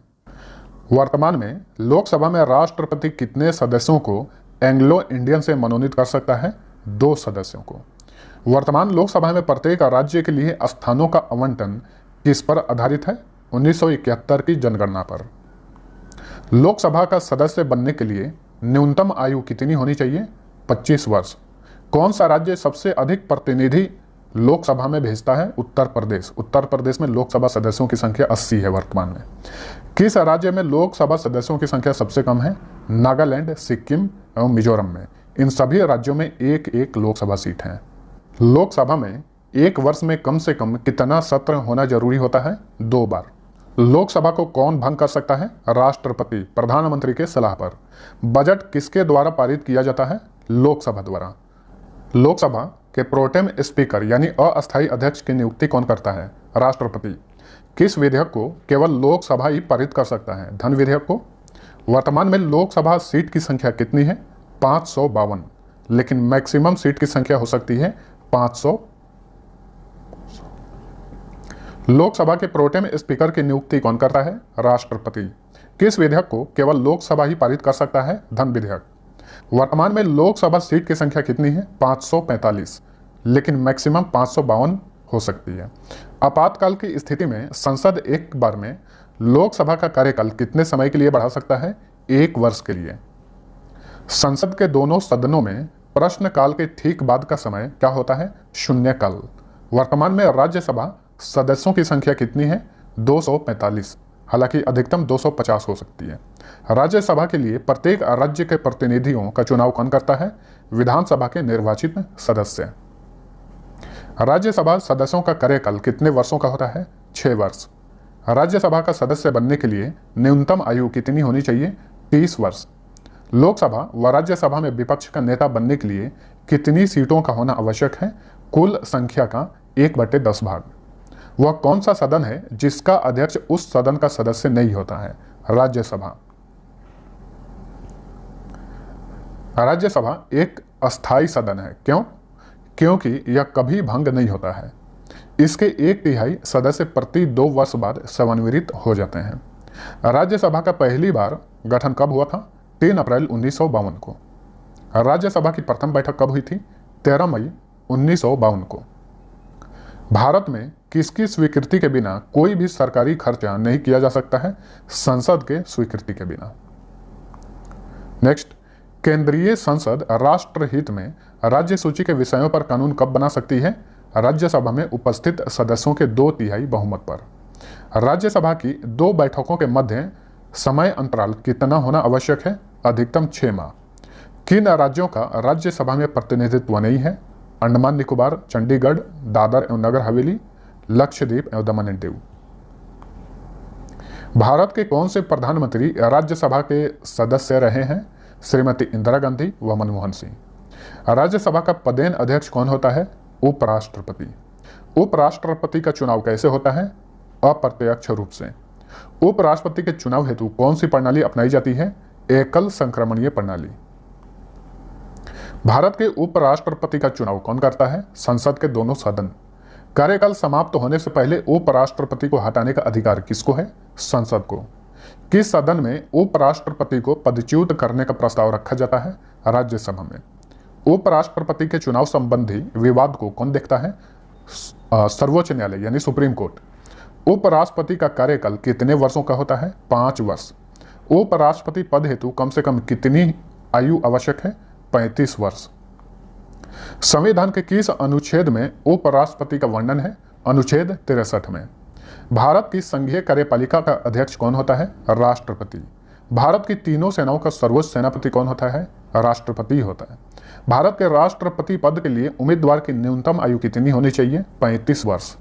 वर्तमान में लोकसभा में राष्ट्रपति कितने सदस्यों को एंग्लो इंडियन से मनोनीत कर सकता है? 2 सदस्यों को। वर्तमान लोकसभा में प्रत्येक राज्य के लिए स्थानों का आवंटन किस पर आधारित है? 1971 की जनगणना पर। लोकसभा का सदस्य बनने के लिए न्यूनतम आयु कितनी होनी चाहिए? 25 वर्ष। कौन सा राज्य सबसे अधिक प्रतिनिधि लोकसभा में भेजता है? उत्तर प्रदेश। उत्तर प्रदेश में लोकसभा सदस्यों की संख्या 80 है वर्तमान में। किस राज्य में लोकसभा सदस्यों की संख्या सबसे कम है? नागालैंड, सिक्किम एवं मिजोरम में। इन सभी राज्यों में 1-1 लोकसभा सीट है। लोकसभा में एक वर्ष में कम से कम कितना सत्र होना जरूरी होता है? 2 बार। लोकसभा को कौन भंग कर सकता है? राष्ट्रपति, प्रधानमंत्री के सलाह पर। बजट किसके द्वारा पारित किया जाता है? लोकसभा द्वारा। लोकसभा के प्रोटेम स्पीकर यानी अस्थायी अध्यक्ष की नियुक्ति कौन करता है? राष्ट्रपति। किस विधेयक को केवल लोकसभा ही पारित कर सकता है? धन विधेयक को। वर्तमान में लोकसभा सीट की संख्या कितनी है? 552, लेकिन मैक्सिमम सीट की संख्या हो सकती है 500। लोकसभा के प्रोटेम स्पीकर की नियुक्ति कौन करता है? राष्ट्रपति। किस विधेयक को केवल लोकसभा ही पारित कर सकता है? धन विधेयक। वर्तमान में लोकसभा सीट की संख्या कितनी है? 545, लेकिन मैक्सिमम 552 हो सकती है। आपातकाल की स्थिति में संसद एक बार में लोकसभा का कार्यकाल कितने समय के लिए बढ़ा सकता है? 1 वर्ष के लिए। संसद के दोनों सदनों में प्रश्नकाल के ठीक बाद का समय क्या होता है? शून्यकाल। वर्तमान में राज्यसभा सदस्यों की संख्या कितनी है? 245, हालांकि अधिकतम 250 हो सकती है। राज्यसभा के लिए प्रत्येक राज्य के प्रतिनिधियों का चुनाव कौन करता है? विधानसभा के निर्वाचित सदस्य। राज्यसभा सदस्यों का कार्यकाल कितने वर्षों का होता है? 6 वर्ष। राज्यसभा का सदस्य बनने के लिए न्यूनतम आयु कितनी होनी चाहिए? 30 वर्ष। लोकसभा व राज्यसभा में विपक्ष का नेता बनने के लिए कितनी सीटों का होना आवश्यक है? कुल संख्या का 1/10 भाग। वह कौन सा सदन है जिसका अध्यक्ष उस सदन का सदस्य नहीं होता है? राज्यसभा। राज्यसभा एक अस्थायी सदन है। क्यों? क्योंकि यह कभी भंग नहीं होता है। इसके 1/3 सदस्य प्रति 2 वर्ष बाद सेवानिवृत्त हो जाते हैं। राज्यसभा का पहली बार गठन कब हुआ था? 3 अप्रैल 1952 को। राज्यसभा की प्रथम बैठक कब हुई थी? 13 मई 1952 को। भारत में किसकी स्वीकृति के बिना कोई भी सरकारी खर्चा नहीं किया जा सकता है? संसद के स्वीकृति के बिना। नेक्स्ट, केंद्रीय संसद राष्ट्रहित में राज्य सूची के विषयों पर कानून कब बना सकती है? राज्यसभा में उपस्थित सदस्यों के 2/3 बहुमत पर। राज्यसभा की 2 बैठकों के मध्य समय अंतराल कितना होना आवश्यक है? अधिकतम 6 माह। किन राज्यों का राज्यसभा में प्रतिनिधित्व नहीं है? अंडमान निकोबार, चंडीगढ़, दादर एवं नगर हवेली, लक्षद्वीप एवं दमन एंड दीव। भारत के कौन से प्रधानमंत्री राज्यसभा के सदस्य रहे हैं? श्रीमती इंदिरा गांधी व मनमोहन सिंह। राज्यसभा का पदेन अध्यक्ष कौन होता है? उपराष्ट्रपति। उपराष्ट्रपति का चुनाव कैसे होता है? अप्रत्यक्ष रूप से। उपराष्ट्रपति के चुनाव हेतु कौन सी प्रणाली अपनाई जाती है? एकल संक्रमणीय प्रणाली। भारत के उपराष्ट्रपति का चुनाव कौन करता है? संसद के दोनों सदन। कार्यकाल समाप्त होने से पहले उपराष्ट्रपति को हटाने का अधिकार किसको है? संसद को। किस सदन में उपराष्ट्रपति को पदच्युत करने का प्रस्ताव रखा जाता है? राज्यसभा में। उपराष्ट्रपति के चुनाव संबंधी विवाद को कौन देखता है? सर्वोच्च न्यायालय यानी सुप्रीम कोर्ट। उपराष्ट्रपति का कार्यकाल कितने वर्षों का होता है? 5 वर्ष। उपराष्ट्रपति पद हेतु कम से कम कितनी आयु आवश्यक है? 35 वर्ष। संविधान के किस अनुच्छेद में उपराष्ट्रपति का वर्णन है? अनुच्छेद 63 में। भारत की संघीय कार्यपालिका का अध्यक्ष कौन होता है? राष्ट्रपति। भारत की तीनों सेनाओं का सर्वोच्च सेनापति कौन होता है? राष्ट्रपति होता है। भारत के राष्ट्रपति पद के लिए उम्मीदवार की न्यूनतम आयु कितनी होनी चाहिए? 35 वर्ष।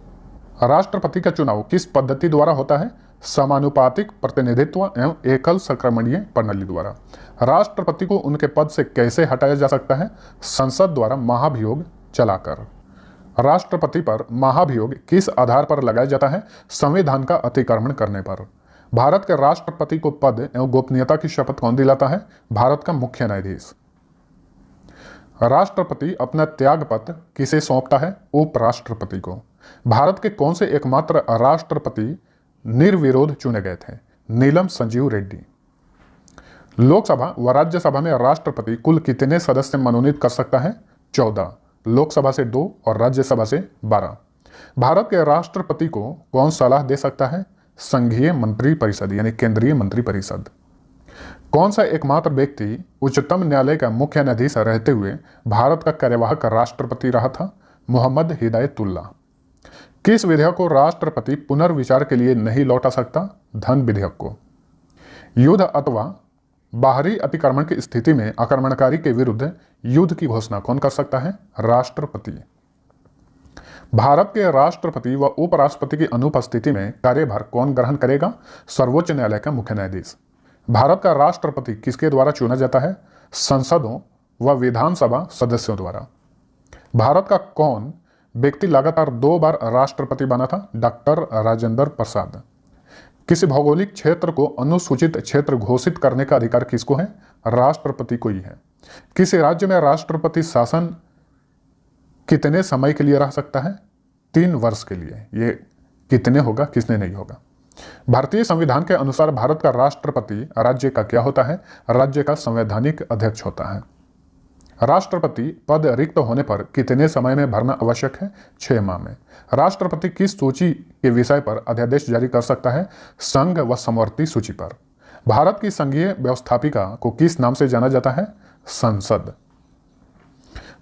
राष्ट्रपति का चुनाव किस पद्धति द्वारा होता है? समानुपातिक प्रतिनिधित्व एवं एकल संक्रमणीय प्रणाली द्वारा। राष्ट्रपति को उनके पद से कैसे हटाया जा सकता है? संसद द्वारा महाभियोग चलाकर। राष्ट्रपति पर महाभियोग किस आधार पर लगाया जाता है? संविधान का अतिक्रमण करने पर। भारत के राष्ट्रपति को पद एवं गोपनीयता की शपथ कौन दिलाता है? भारत का मुख्य न्यायाधीश। राष्ट्रपति अपना त्यागपत्र किसे सौंपता है? उपराष्ट्रपति को। भारत के कौन से एकमात्र राष्ट्रपति निर्विरोध चुने गए थे? नीलम संजीव रेड्डी। लोकसभा व राज्यसभा में राष्ट्रपति कुल कितने सदस्य मनोनीत कर सकता है? 14। लोकसभा से 2 और राज्यसभा से 12। भारत के राष्ट्रपति को कौन सलाह दे सकता है? संघीय मंत्री परिषद यानी केंद्रीय मंत्री परिषद। कौन सा एकमात्र व्यक्ति उच्चतम न्यायालय का मुख्य न्यायाधीश रहते हुए भारत का कार्यवाहक राष्ट्रपति रहा था? मोहम्मद हिदायतुल्लाह। किस विधेयक को राष्ट्रपति पुनर्विचार के लिए नहीं लौटा सकता? धन विधेयक को। युद्ध अथवा बाहरी अतिक्रमण की स्थिति में आक्रमणकारी के विरुद्ध युद्ध की घोषणा कौन कर सकता है? राष्ट्रपति। भारत के राष्ट्रपति व उपराष्ट्रपति की अनुपस्थिति में कार्यभार कौन ग्रहण करेगा? सर्वोच्च न्यायालय का मुख्य न्यायाधीश। भारत का राष्ट्रपति किसके द्वारा चुना जाता है? संसदों व विधानसभा सदस्यों द्वारा। भारत का कौन व्यक्ति लगातार 2 बार राष्ट्रपति बना था? डॉक्टर राजेंद्र प्रसाद। किसी भौगोलिक क्षेत्र को अनुसूचित क्षेत्र घोषित करने का अधिकार किसको है? राष्ट्रपति को ही है। किसी राज्य में राष्ट्रपति शासन कितने समय के लिए रह सकता है? 3 वर्ष के लिए। ये कितने होगा, किसने नहीं होगा? भारतीय संविधान के अनुसार भारत का राष्ट्रपति राज्य का क्या होता है? राज्य का संवैधानिक अध्यक्ष होता है। राष्ट्रपति पद रिक्त होने पर कितने समय में भरना आवश्यक है? 6 माह में। राष्ट्रपति किस सूची के विषय पर अध्यादेश जारी कर सकता है? संघ व समवर्ती सूची पर। भारत की संघीय व्यवस्थापिका को किस नाम से जाना जाता है? संसद।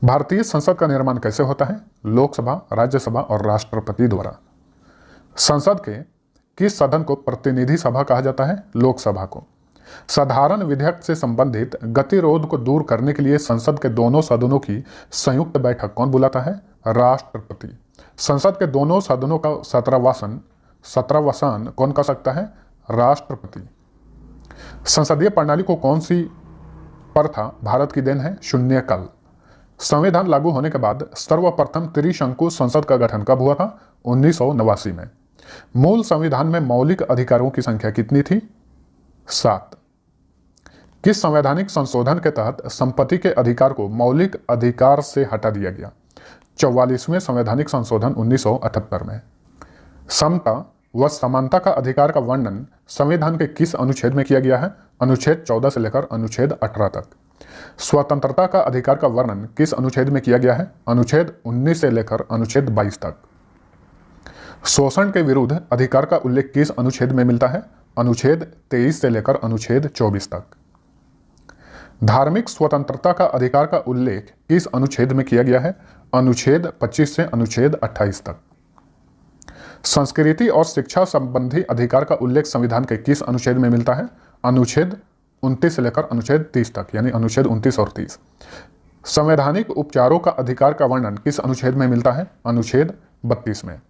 भारतीय संसद का निर्माण कैसे होता है? लोकसभा, राज्यसभा और राष्ट्रपति द्वारा। संसद के किस सदन को प्रतिनिधि सभा कहा जाता है? लोकसभा को। साधारण विधेयक से संबंधित गतिरोध को दूर करने के लिए संसद के दोनों सदनों की संयुक्त बैठक कौन बुलाता है? राष्ट्रपति। संसद के दोनों सदनों का 17वां कौन कर सकता है? राष्ट्रपति। संसदीय प्रणाली को कौन सी प्रथा भारत की देन है? शून्यकाल। संविधान लागू होने के बाद सर्वप्रथम त्रिशंकु संसद का गठन कब हुआ था? 1989 में। मूल संविधान में मौलिक अधिकारों की संख्या कितनी थी? 7। किस संवैधानिक संशोधन के तहत संपत्ति के अधिकार को मौलिक अधिकार से हटा दिया गया? 44वें संवैधानिक संशोधन 1978 में। समता व समानता का अधिकार का वर्णन संविधान के किस अनुच्छेद में किया गया है? अनुच्छेद 14 से लेकर अनुच्छेद 18 तक। स्वतंत्रता का अधिकार का वर्णन किस अनुच्छेद में किया गया है? अनुच्छेद 19 से लेकर अनुच्छेद 22 तक। शोषण के विरुद्ध अधिकार का उल्लेख किस अनुच्छेद में मिलता है? अनुच्छेद 23 से लेकर अनुच्छेद 24 तक। धार्मिक स्वतंत्रता का अधिकार का उल्लेख किस अनुच्छेद में किया गया है? अनुच्छेद 25 से अनुच्छेद 28 तक। संस्कृति और शिक्षा संबंधी अधिकार का उल्लेख संविधान के किस अनुच्छेद में मिलता है? अनुच्छेद 29 से लेकर अनुच्छेद 30 तक, यानी अनुच्छेद 29 और 30। संवैधानिक उपचारों का अधिकार का वर्णन किस अनुच्छेद में मिलता है? अनुच्छेद 32 में।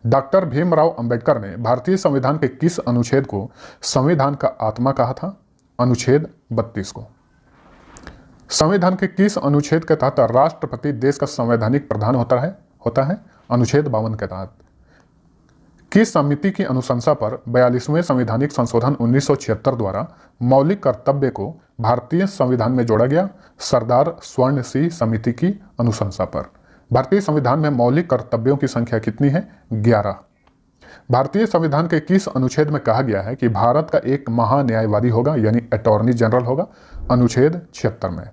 डॉक्टर भीमराव अंबेडकर ने भारतीय संविधान के किस अनुच्छेद को संविधान का आत्मा कहा था? अनुच्छेद 32 को। संविधान के किस अनुच्छेद के तहत राष्ट्रपति देश का संवैधानिक प्रधान होता है? अनुच्छेद 52 के तहत। किस समिति की अनुशंसा पर 42वें संवैधानिक संशोधन 1976 द्वारा मौलिक कर्तव्य को भारतीय संविधान में जोड़ा गया? सरदार स्वर्ण सिंह समिति की अनुशंसा पर। भारतीय संविधान में मौलिक कर्तव्यों की संख्या कितनी है? 11। भारतीय संविधान के किस अनुच्छेद में कहा गया है कि भारत का एक महान्यायवादी होगा, यानी अटॉर्नी जनरल होगा? अनुच्छेद 76 में।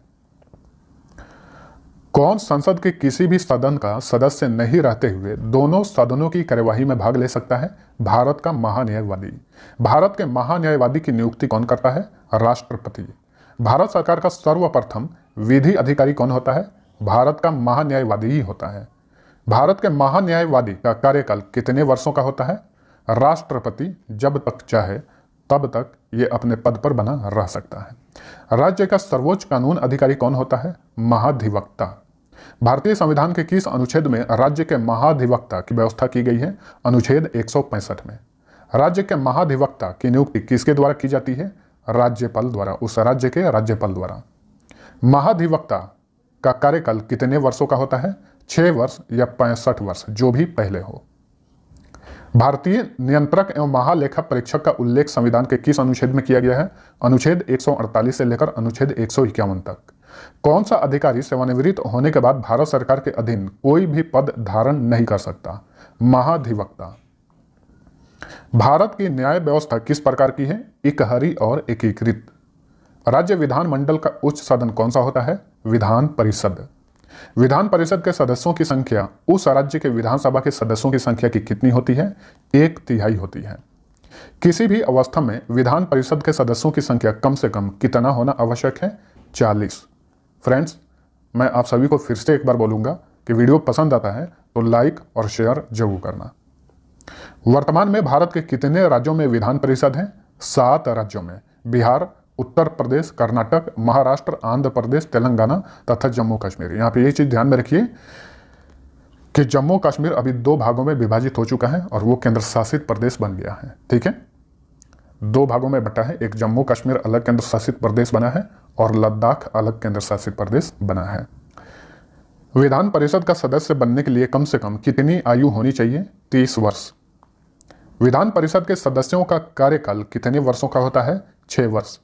कौन संसद के किसी भी सदन का सदस्य नहीं रहते हुए दोनों सदनों की कार्यवाही में भाग ले सकता है? भारत का महान्यायवादी। भारत के महान्यायवादी की नियुक्ति कौन करता है? राष्ट्रपति। भारत सरकार का सर्वप्रथम विधि अधिकारी कौन होता है? भारत का महान्यायवादी ही होता है। भारत के महान्यायवादी का कार्यकाल कितने वर्षों का होता है? राष्ट्रपति जब तक चाहे तब तक ये अपने पद पर बना रह सकता है। राज्य का सर्वोच्च कानून अधिकारी कौन होता है? महाधिवक्ता। भारतीय संविधान के किस अनुच्छेद में राज्य के महाधिवक्ता की व्यवस्था की गई है? अनुच्छेद 165 में। राज्य के महाधिवक्ता की नियुक्ति किसके द्वारा की जाती है? राज्यपाल द्वारा, उस राज्य के राज्यपाल द्वारा। महाधिवक्ता का कार्यकाल कितने वर्षों का होता है? 6 वर्ष या 65 वर्ष, जो भी पहले हो। भारतीय नियंत्रक एवं महालेखा परीक्षक का उल्लेख संविधान के किस अनुच्छेद में किया गया है? अनुच्छेद 148 से लेकर अनुच्छेद 151 तक। कौन सा अधिकारी सेवानिवृत्त होने के बाद भारत सरकार के अधीन कोई भी पद धारण नहीं कर सकता? महाधिवक्ता। भारत की न्याय व्यवस्था किस प्रकार की है? इकहरी और एकीकृत। राज्य विधानमंडल का उच्च सदन कौन सा होता है? विधान परिषद। विधान परिषद के सदस्यों की संख्या उस राज्य के विधानसभा के सदस्यों की संख्या की कितनी होती है? 1/3 होती है। किसी भी अवस्था में विधान परिषद के सदस्यों की संख्या कम से कम कितना होना आवश्यक है? 40। फ्रेंड्स, मैं आप सभी को फिर से एक बार बोलूंगा कि वीडियो पसंद आता है तो लाइक और शेयर जरूर करना। वर्तमान में भारत के कितने राज्यों में विधान परिषद है? 7 राज्यों में। बिहार, उत्तर प्रदेश, कर्नाटक, महाराष्ट्र, आंध्र प्रदेश, तेलंगाना तथा जम्मू कश्मीर। यहाँ पे ये चीज ध्यान में रखिए कि जम्मू कश्मीर अभी 2 भागों में विभाजित हो चुका है और वो केंद्र शासित प्रदेश बन गया है। ठीक है, 2 भागों में बटा है। एक जम्मू कश्मीर अलग केंद्र शासित प्रदेश बना है और लद्दाख अलग केंद्र शासित प्रदेश बना है। विधान परिषद का सदस्य बनने के लिए कम से कम कितनी आयु होनी चाहिए? 30 वर्ष। विधान परिषद के सदस्यों का कार्यकाल कितने वर्षों का होता है? 6 वर्ष।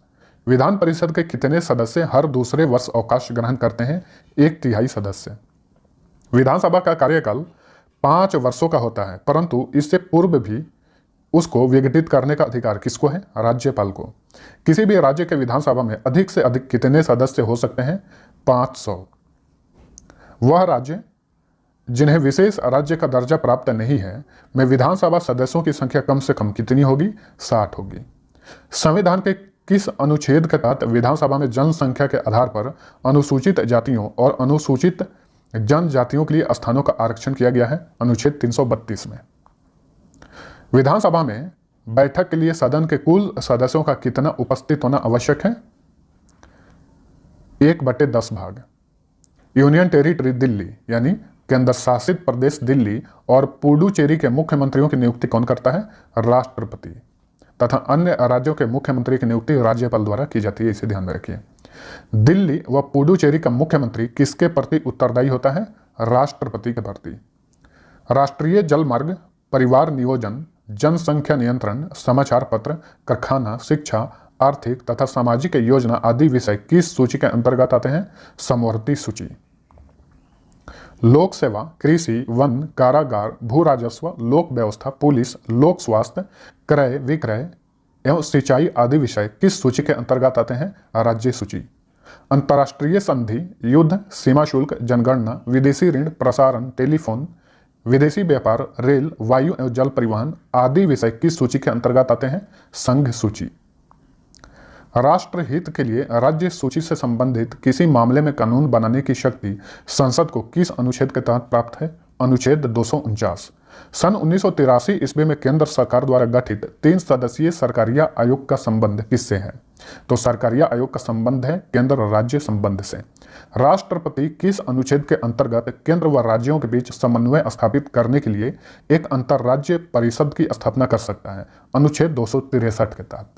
विधान परिषद के कितने सदस्य हर दूसरे वर्ष अवकाश ग्रहण करते हैं? 1/3 सदस्य। विधानसभा का कार्यकाल 5 वर्षों का होता है, परंतु इससे पूर्व भी उसको विघटित करने का अधिकार किसको है? राज्यपाल को। किसी भी राज्य के विधानसभा में अधिक से अधिक कितने सदस्य हो सकते हैं? 500। वह राज्य जिन्हें विशेष राज्य का दर्जा प्राप्त नहीं है, में विधानसभा सदस्यों की संख्या कम से कम कितनी होगी? 60 होगी। संविधान के किस अनुच्छेद के तहत विधानसभा में जनसंख्या के आधार पर अनुसूचित जातियों और अनुसूचित जनजातियों के लिए स्थानों का आरक्षण किया गया है? अनुच्छेद 332 में। विधानसभा में बैठक के लिए सदन के कुल सदस्यों का कितना उपस्थित होना आवश्यक है? 1/10 भाग। यूनियन टेरिटरी दिल्ली यानी केंद्र शासित प्रदेश दिल्ली और पुडुचेरी के मुख्यमंत्रियों की नियुक्ति कौन करता है? राष्ट्रपति। तथा अन्य राज्यों के मुख्यमंत्री की नियुक्ति राज्यपाल द्वारा की जाती है, इसे ध्यान में रखिए। दिल्ली व पुडुचेरी का मुख्यमंत्री किसके प्रति उत्तरदायी होता है? राष्ट्रपति के प्रति। राष्ट्रीय जल मार्ग, परिवार नियोजन, जनसंख्या नियंत्रण, समाचार पत्र, कारखाना, शिक्षा, आर्थिक तथा सामाजिक योजना आदि विषय किस सूची के अंतर्गत आते हैं? समवर्ती सूची। लोक सेवा, कृषि, वन, कारागार, भू राजस्व, लोक व्यवस्था, पुलिस, लोक स्वास्थ्य, क्रय विक्रय एवं सिंचाई आदि विषय किस सूची के अंतर्गत आते हैं? राज्य सूची। अंतर्राष्ट्रीय संधि, युद्ध, सीमा शुल्क, जनगणना, विदेशी ऋण, प्रसारण, टेलीफोन, विदेशी व्यापार, रेल, वायु एवं जल परिवहन आदि विषय किस सूची के अंतर्गत आते हैं? संघ सूची। राष्ट्रहित के लिए राज्य सूची से संबंधित किसी मामले में कानून बनाने की शक्ति संसद को किस अनुच्छेद के तहत प्राप्त है? अनुच्छेद 249। सन 1983 ईस्वी में केंद्र सरकार द्वारा गठित 3 सदस्यीय सरकारिया आयोग का संबंध किससे है? तो सरकारिया आयोग का संबंध है केंद्र राज्य संबंध से। राष्ट्रपति किस अनुच्छेद के अंतर्गत केंद्र व राज्यों के बीच समन्वय स्थापित करने के लिए एक अंतर्राज्य परिषद की स्थापना कर सकता है? अनुच्छेद 263 के तहत।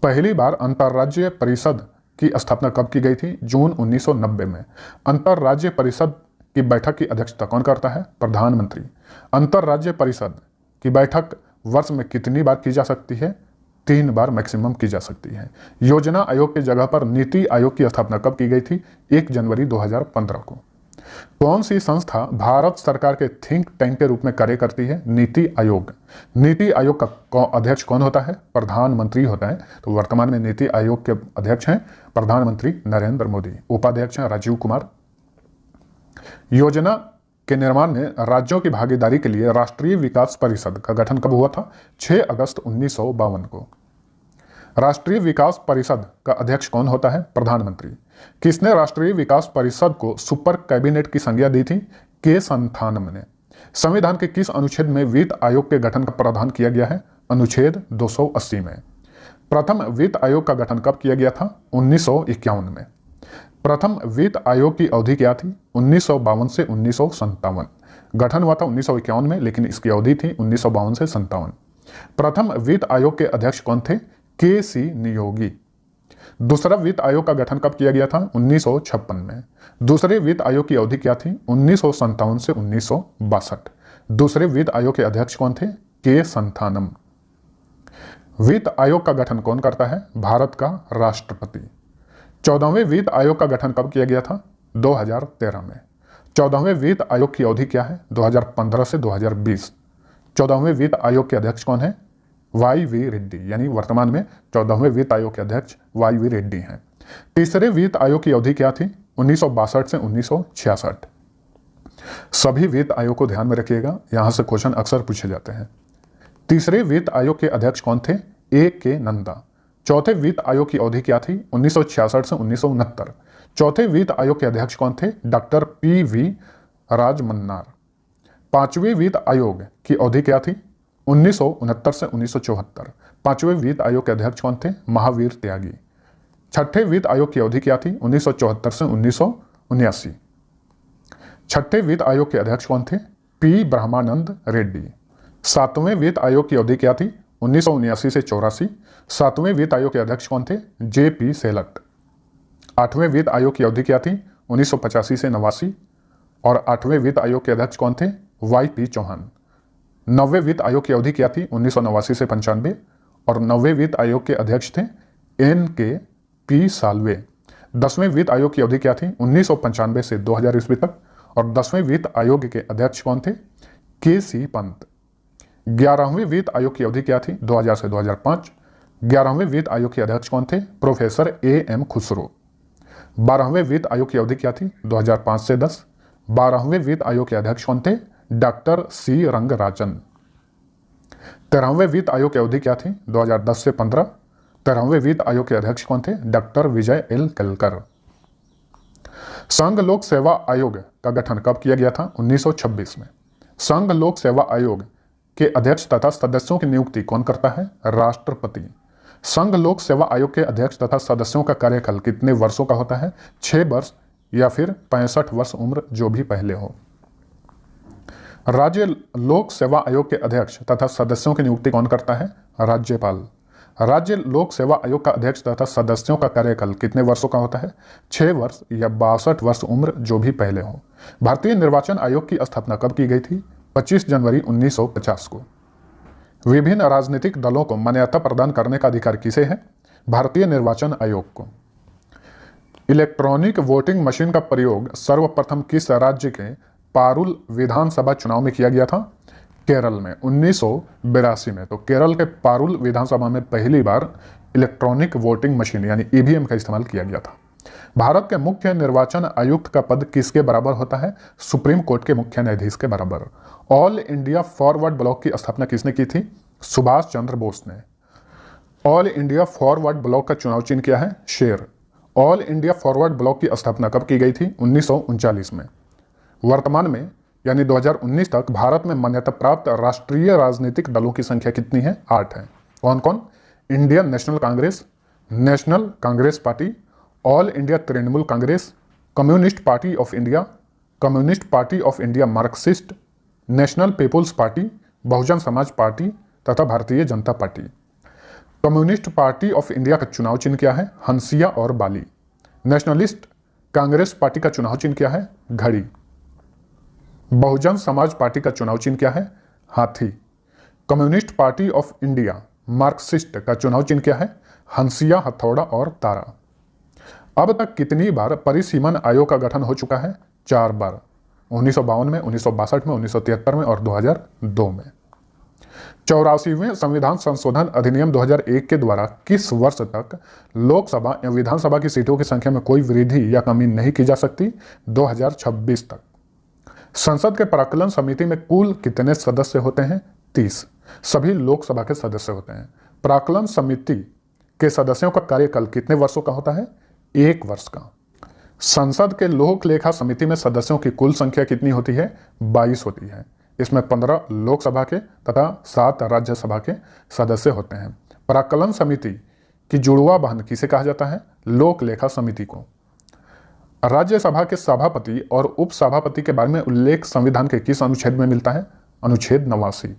पहली बार अंतर्राज्य परिषद की स्थापना कब की गई थी? जून 1990 में। अंतर्राज्य परिषद की बैठक की अध्यक्षता कौन करता है? प्रधानमंत्री। अंतर्राज्य परिषद की बैठक वर्ष में कितनी बार की जा सकती है? 3 बार मैक्सिमम की जा सकती है। योजना आयोग की जगह पर नीति आयोग की स्थापना कब की गई थी? 1 जनवरी 2015 को। कौन सी संस्था भारत सरकार के थिंक टैंक के रूप में कार्य करती है? नीति आयोग। नीति आयोग का अध्यक्ष कौन होता है? प्रधानमंत्री होता है। तो वर्तमान में नीति आयोग के अध्यक्ष हैं प्रधानमंत्री नरेंद्र मोदी। उपाध्यक्ष हैं राजीव कुमार। योजना के निर्माण में राज्यों की भागीदारी के लिए राष्ट्रीय विकास परिषद का गठन कब हुआ था? 6 अगस्त 1952 को। राष्ट्रीय विकास परिषद का अध्यक्ष कौन होता है? प्रधानमंत्री। किसने राष्ट्रीय विकास परिषद को सुपर कैबिनेट की संज्ञा दी थी? के संथानम ने। संविधान के किस अनुच्छेद में वित्त आयोग के गठन का प्रावधान किया गया है? अनुच्छेद 280 में। प्रथम वित्त आयोग का गठन कब किया गया था? 1951 में। प्रथम वित्त आयोग की अवधि क्या थी? 1952 से 1957। गठन हुआ था 1951 में, लेकिन इसकी अवधि थी 1952 से 57। प्रथम वित्त आयोग के अध्यक्ष कौन थे? के.सी. नियोगी। दूसरा वित्त आयोग का गठन कब किया गया था? 1956 में। दूसरे वित्त आयोग की अवधि क्या थी? 1957 से 1962। दूसरे वित्त आयोग के अध्यक्ष कौन थे? के संथानम। वित्त आयोग का गठन कौन करता है? भारत का राष्ट्रपति। 14वें वित्त आयोग का गठन कब किया गया था? 2013 में। 14वें वित्त आयोग की अवधि क्या है? 2015 से 2020। 14वें वित्त आयोग के अध्यक्ष कौन है? वाई.वी. रेड्डी, यानी वर्तमान में 14वें वित्त आयोग के अध्यक्ष वाई.वी. रेड्डी हैं। तीसरे वित्त आयोग की अवधि क्या थी? 1962 से 1966। सभी वित्त आयोग को ध्यान में रखिएगा, यहां से क्वेश्चन अक्सर पूछे जाते हैं। तीसरे वित्त आयोग के अध्यक्ष कौन थे? ए.के. नंदा। चौथे वित्त आयोग की अवधि क्या थी? 1966 से 1969। चौथे वित्त आयोग के अध्यक्ष कौन थे? Doctor P V. राजमन्नार। पांचवें वित्त आयोग की अवधि क्या थी? 1969 से 1974। पांचवें वित्त आयोग के अध्यक्ष कौन थे? महावीर त्यागी। छठे वित्त आयोग की अवधि क्या थी? 1974 से 1979। छठे वित्त आयोग के अध्यक्ष कौन थे? पी. ब्रह्मानंद रेड्डी। सातवें वित्त आयोग की अवधि क्या थी? 1979 से 84। सातवें वित्त आयोग के अध्यक्ष कौन थे? जे.पी. सेलट। आठवें वित्त आयोग की अवधि क्या थी? 1985 से 89। और 8वें वित्त आयोग के अध्यक्ष कौन थे? YP चौहान। 9वें वित्त आयोग की अवधि क्या थी? 1989 से 95। और 9वें वित्त आयोग के अध्यक्ष थे NKP साल्वे। 10वें वित्त आयोग की अवधि क्या थी? 1995 से 2000 ईस्वी तक। और 10वें वित्त आयोग के अध्यक्ष कौन थे? KC पंत। 11वें वित्त आयोग की अवधि क्या थी? 2000 से 2005। 11वें वित्त आयोग के अध्यक्ष कौन थे? Professor AM Khusro. 12वें वित्त आयोग की अवधि क्या थी? 2005 से 10। 12वें वित्त आयोग के अध्यक्ष कौन थे? Doctor C Rangarajan. 13वें वित्त आयोग की अवधि क्या थी? 2010 से 15। 13वें वित्त आयोग के अध्यक्ष कौन थे? डॉक्टर विजय L केलकर। संघ लोक सेवा आयोग का गठन कब किया गया था? 1926 में। संघ लोक सेवा आयोग के अध्यक्ष तथा सदस्यों की नियुक्ति कौन करता है? राष्ट्रपति। संघ लोक सेवा आयोग के अध्यक्ष तथा सदस्यों का कार्यकाल कितने वर्षों का होता है? 6 वर्ष या फिर 65 वर्ष उम्र, जो भी पहले हो। राज्य लोक सेवा आयोग के अध्यक्ष तथा सदस्यों की नियुक्ति कौन करता है? राज्यपाल। राज्य लोक सेवा आयोग का अध्यक्ष तथा सदस्यों का कार्यकाल कितने वर्षों का होता है? 6 वर्ष या 62 वर्ष उम्र, जो भी पहले हो। भारतीय निर्वाचन आयोग की स्थापना कब की गई थी? 25 जनवरी 1950 को। विभिन्न राजनीतिक दलों को मान्यता प्रदान करने का अधिकार किसे है? भारतीय निर्वाचन आयोग को। इलेक्ट्रॉनिक वोटिंग मशीन का प्रयोग सर्वप्रथम किस राज्य के पारुल विधानसभा चुनाव में किया गया था? केरल में 1982 में। तो केरल के पारुल विधानसभा में पहली बार इलेक्ट्रॉनिक वोटिंग मशीन यानी EVM का इस्तेमाल किया गया था। भारत के मुख्य निर्वाचन आयुक्त का पद किसके बराबर होता है? सुप्रीम कोर्ट के मुख्य न्यायाधीश के बराबर। ऑल इंडिया फॉरवर्ड ब्लॉक की स्थापना किसने की थी? सुभाष चंद्र बोस ने। ऑल इंडिया फॉरवर्ड ब्लॉक का चुनाव चिन्ह क्या है? शेर। ऑल इंडिया फॉरवर्ड ब्लॉक की स्थापना कब की गई थी? 1939 में। वर्तमान में यानी 2019 तक भारत में मान्यता प्राप्त राष्ट्रीय राजनीतिक दलों की संख्या कितनी है? 8 है। कौन कौन? Indian National Congress, National Congress party, all India Trinamool Congress, Communist Party of India, Communist Party of India Marxist, National People's Party, Bahujan Samaj party तथा Bharatiya Janata party. Communist Party of India का चुनाव चिन्ह क्या है? हंसिया और बाली। नेशनलिस्ट कांग्रेस पार्टी का चुनाव चिन्ह क्या है? घड़ी। बहुजन समाज पार्टी का चुनाव चिन्ह क्या है? हाथी। Communist Party of India Marxist का चुनाव चिन्ह क्या है? हंसिया, हथौड़ा और तारा। अब तक कितनी बार परिसीमन आयोग का गठन हो चुका है? 4 बार। 1952 में, 1962 में, 1973 में और 2002 में। 84वें संविधान संशोधन अधिनियम 2001 के द्वारा किस वर्ष तक लोकसभा या विधानसभा की सीटों की संख्या में कोई वृद्धि या कमी नहीं की जा सकती? 2026 तक। संसद के प्राक्कलन समिति में कुल कितने सदस्य होते हैं? 30। सभी लोकसभा के सदस्य होते हैं। प्राक्कलन समिति के सदस्यों का कार्यकाल कितने वर्षों का होता है? 1 वर्ष का। संसद के लोक लेखा समिति में सदस्यों की कुल संख्या कितनी होती है? 22 होती है। इसमें 15 लोकसभा के तथा 7 राज्यसभा के सदस्य होते हैं। प्राक्कलन समिति की जुड़वा बहन किसे कहा जाता है? लोक लेखा समिति को। राज्यसभा के सभापति और उपसभापति के बारे में उल्लेख संविधान के किस अनुच्छेद में मिलता है? अनुच्छेद 89।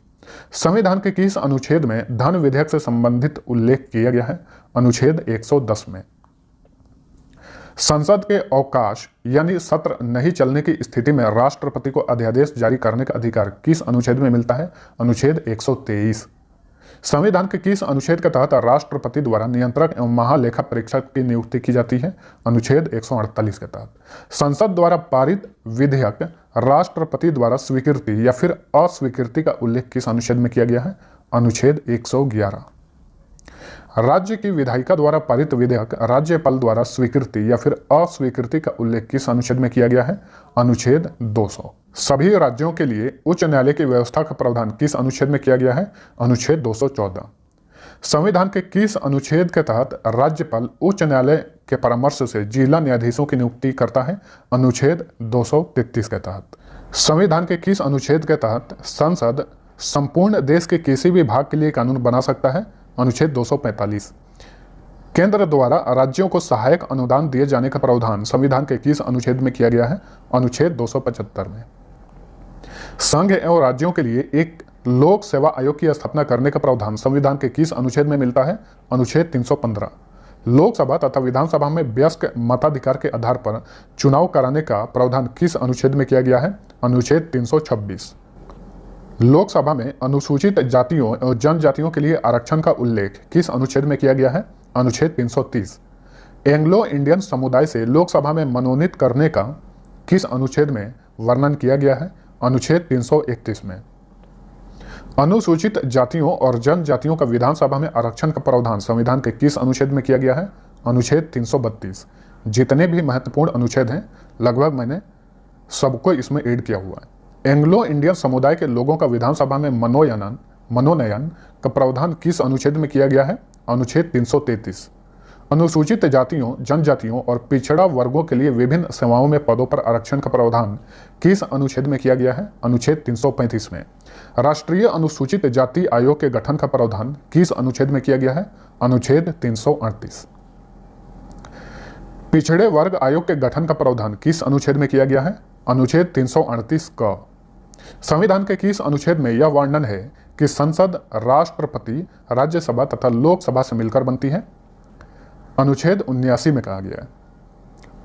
संविधान के किस अनुच्छेद में धन विधेयक से संबंधित उल्लेख किया गया है? अनुच्छेद 110 में। संसद के अवकाश यानी सत्र नहीं चलने की स्थिति में राष्ट्रपति को अध्यादेश जारी करने का अधिकार किस अनुच्छेद में मिलता है? अनुच्छेद 123। संविधान के किस अनुच्छेद के तहत राष्ट्रपति द्वारा नियंत्रक एवं महालेखा परीक्षक की नियुक्ति की जाती है? अनुच्छेद 148 के तहत। संसद द्वारा पारित विधेयक राष्ट्रपति द्वारा स्वीकृति या फिर अस्वीकृति का उल्लेख किस अनुच्छेद में किया गया है? अनुच्छेद 111। राज्य की विधायिका द्वारा पारित विधेयक राज्यपाल द्वारा स्वीकृति या फिर अस्वीकृति का उल्लेख किस अनुच्छेद में किया गया है? अनुच्छेद 200। सभी राज्यों के लिए उच्च न्यायालय की व्यवस्था का प्रावधान किस अनुच्छेद में किया गया है? अनुच्छेद 214। संविधान के किस अनुच्छेद के तहत राज्यपाल उच्च न्यायालय के परामर्श से जिला न्यायाधीशों की नियुक्ति करता है? अनुच्छेद 233 के तहत। संविधान के किस अनुच्छेद के तहत संसद संपूर्ण देश के किसी भी भाग के लिए कानून बना सकता है? अनुच्छेद 245। केंद्र द्वारा राज्यों को सहायक अनुदान दिए जाने का प्रावधान संविधान के किस अनुच्छेद में किया गया है? अनुच्छेद 275 में। संघ एवं राज्यों के लिए एक लोक सेवा आयोग की स्थापना करने का प्रावधान संविधान के किस अनुच्छेद में मिलता है? अनुच्छेद 315। लोकसभा तथा विधानसभा में वयस्क मताधिकार के आधार पर चुनाव कराने का प्रावधान किस अनुच्छेद में किया गया है? अनुच्छेद 326। लोकसभा में अनुसूचित जातियों और जनजातियों के लिए आरक्षण का उल्लेख किस अनुच्छेद में किया गया है? अनुच्छेद 330। एंग्लो इंडियन समुदाय से लोकसभा में मनोनीत करने का किस अनुच्छेद में वर्णन किया गया है? अनुच्छेद 331 में। अनुसूचित जातियों और जनजातियों का विधानसभा में आरक्षण का प्रावधान संविधान के किस अनुच्छेद में किया गया है? अनुच्छेद 332। जितने भी महत्वपूर्ण अनुच्छेद हैं लगभग मैंने सबको इसमें ऐड किया हुआ है। एंग्लो इंडियन समुदाय के लोगों का विधानसभा में मनोनयन का प्रावधान किस अनुच्छेद में किया गया है? अनुच्छेद 333। अनुसूचित जातियों, जनजातियों और पिछड़ा वर्गों के लिए विभिन्न सेवाओं में पदों पर आरक्षण का प्रावधान किस अनुच्छेद में किया गया है? अनुच्छेद 335 में। राष्ट्रीय अनुसूचित जाति आयोग के गठन का प्रावधान किस अनुच्छेद में किया गया है? अनुच्छेद 338। पिछड़े वर्ग आयोग के गठन का प्रावधान किस अनुच्छेद में किया गया है? अनुच्छेद 338 का। संविधान के किस अनुच्छेद में यह वर्णन है कि संसद राष्ट्रपति, राज्यसभा तथा लोकसभा से मिलकर बनती है? अनुच्छेद 79 में कहा गया है।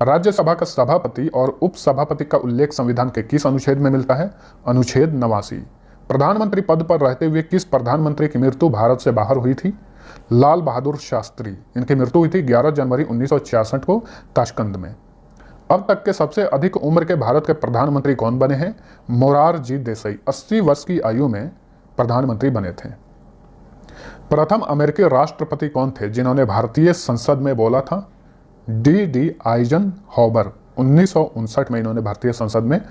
राज्यसभा का सभापति और उपसभापति का उल्लेख संविधान के किस अनुच्छेद में मिलता है? अनुच्छेद 89। प्रधानमंत्री पद पर रहते हुए किस प्रधानमंत्री की मृत्यु भारत से बाहर हुई थी? लाल बहादुर शास्त्री। इनकी मृत्यु हुई थी 11 जनवरी 1966 को ताशकंद में। अब तक के सबसे अधिक उम्र के भारत के प्रधानमंत्री कौन बने हैं? मोरारजी देसाई 80 वर्ष की आयु में प्रधानमंत्री बने थे। प्रथम अमेरिकी राष्ट्रपति कौन थे जिन्होंने भारतीय संसद में बोला था? D Eisenhower. 1959 में इन्होंने भारतीय संसद में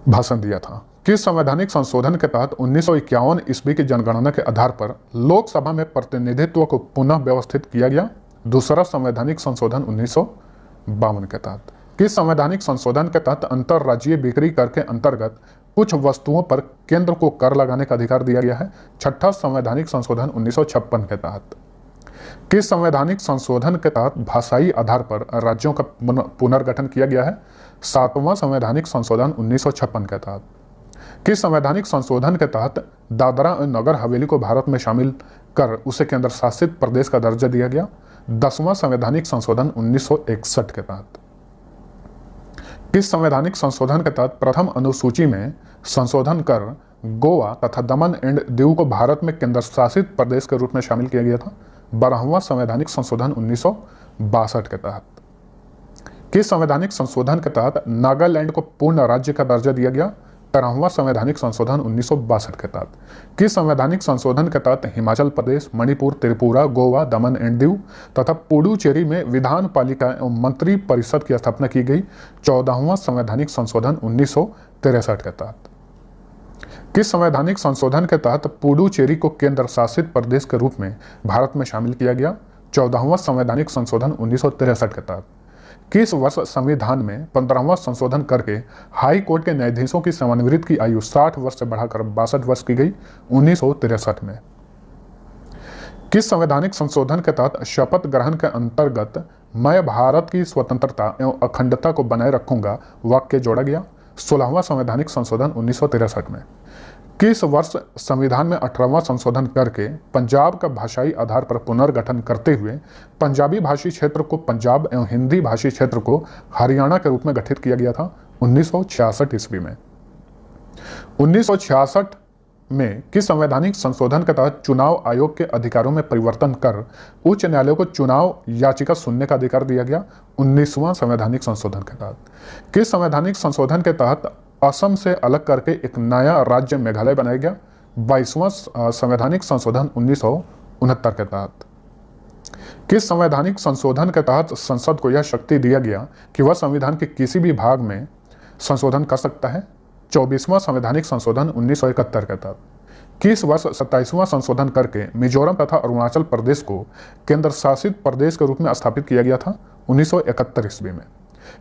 भाषण दिया था। किस संवैधानिक संशोधन के तहत 1951 ईस्वी की जनगणना के आधार पर लोकसभा में प्रतिनिधित्व को पुनः व्यवस्थित किया गया? दूसरा संवैधानिक संशोधन 1952 के तहत। किस संवैधानिक संशोधन के तहत अंतरराज्यीय बिक्री कर के अंतर्गत कुछ वस्तुओं पर केंद्र को कर लगाने का अधिकार दिया गया है? छठा संवैधानिक संशोधन 1956 के तहत। किस संवैधानिक संशोधन के तहत भाषाई आधार पर राज्यों का पुनर्गठन किया गया है? सातवां संवैधानिक संशोधन 1956 के तहत। किस संवैधानिक संशोधन के तहत दादरा और नगर हवेली को भारत में शामिल कर उसे केंद्र शासित प्रदेश का दर्जा दिया गया? 10वां संवैधानिक संशोधन 1961 के तहत। किस संवैधानिक संशोधन के तहत प्रथम अनुसूची में संशोधन कर गोवा तथा दमन एंड दीव को भारत में केंद्र शासित प्रदेश के रूप में शामिल किया गया था? 12वां संवैधानिक संशोधन 1962 के तहत। किस संवैधानिक संशोधन के तहत नागालैंड को पूर्ण राज्य का दर्जा दिया गया? 13वां संवैधानिक संशोधन 1962 के तहत। किस संवैधानिक संशोधन के तहत हिमाचल प्रदेश, मणिपुर, त्रिपुरा, गोवा, दमन एंड दीव तथा पुडुचेरी में विधान पालिका एवं मंत्री परिषद की स्थापना की गई? 14वां संवैधानिक संशोधन 1963 के तहत। किस संवैधानिक संशोधन के तहत पुडुचेरी को केंद्र शासित प्रदेश के रूप में भारत में शामिल किया गया? 14वां संवैधानिक संशोधन 1963 के तहत। किस वर्ष संविधान में 15वां संशोधन करके हाई कोर्ट के न्यायाधीशों की सेवानिवृत्ति की आयु 60 वर्ष से बढ़ाकर 62 वर्ष की गई? 1963 में। किस संवैधानिक संशोधन के तहत शपथ ग्रहण के अंतर्गत मैं भारत की स्वतंत्रता एवं अखंडता को बनाए रखूंगा वाक्य जोड़ा गया? 16वां संवैधानिक संशोधन 1963 में। किस वर्ष संविधान में 18वां संशोधन करके पंजाब का भाषाई आधार पर पुनर्गठन करते हुए पंजाबी भाषी क्षेत्र को पंजाब एवं हिंदी भाषी क्षेत्र को हरियाणा के रूप में गठित किया गया था? 1966 ईस्वी में। 1966 में किस संवैधानिक संशोधन के तहत चुनाव आयोग के अधिकारों में परिवर्तन कर उच्च न्यायालय को चुनाव याचिका सुनने का अधिकार दिया गया? 19वां संवैधानिक संशोधन के तहत। किस संवैधानिक संशोधन के तहत असम से अलग करके एक नया राज्य मेघालय बनाया गया? 22वां संवैधानिक संशोधन 1969 के तहत। किस संवैधानिक संशोधन के तहत संसद को यह शक्ति दिया गया कि वह संविधान के किसी भी भाग में संशोधन कर सकता है? 24वां संवैधानिक संशोधन 1971 के तहत। किस वर्ष 27वां संशोधन करके मिजोरम तथा अरुणाचल प्रदेश को केंद्र शासित प्रदेश के रूप में स्थापित किया गया था? 1971 ईस्वी में।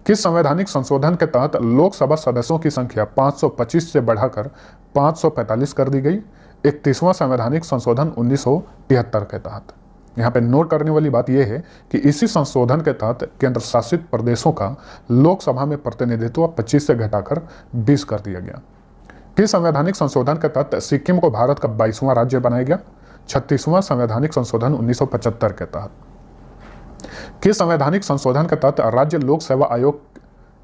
किस संवैधानिक संशोधन के तहत लोकसभा सदस्यों की संख्या 525 से बढ़ाकर 545 कर दी गई? 31वां संवैधानिक संशोधन 1973 के तहत। यहाँ पे नोट करने वाली बात यह है कि इसी संशोधन के तहत केंद्र शासित प्रदेशों का लोकसभा में प्रतिनिधित्व 25 से घटाकर 20 कर दिया गया। किस संवैधानिक संशोधन के तहत सिक्किम को भारत का 22वां राज्य बनाया गया? 36वां संवैधानिक संशोधन 1975 के तहत। किस संवैधानिक संशोधन के तहत राज्य लोक सेवा आयोग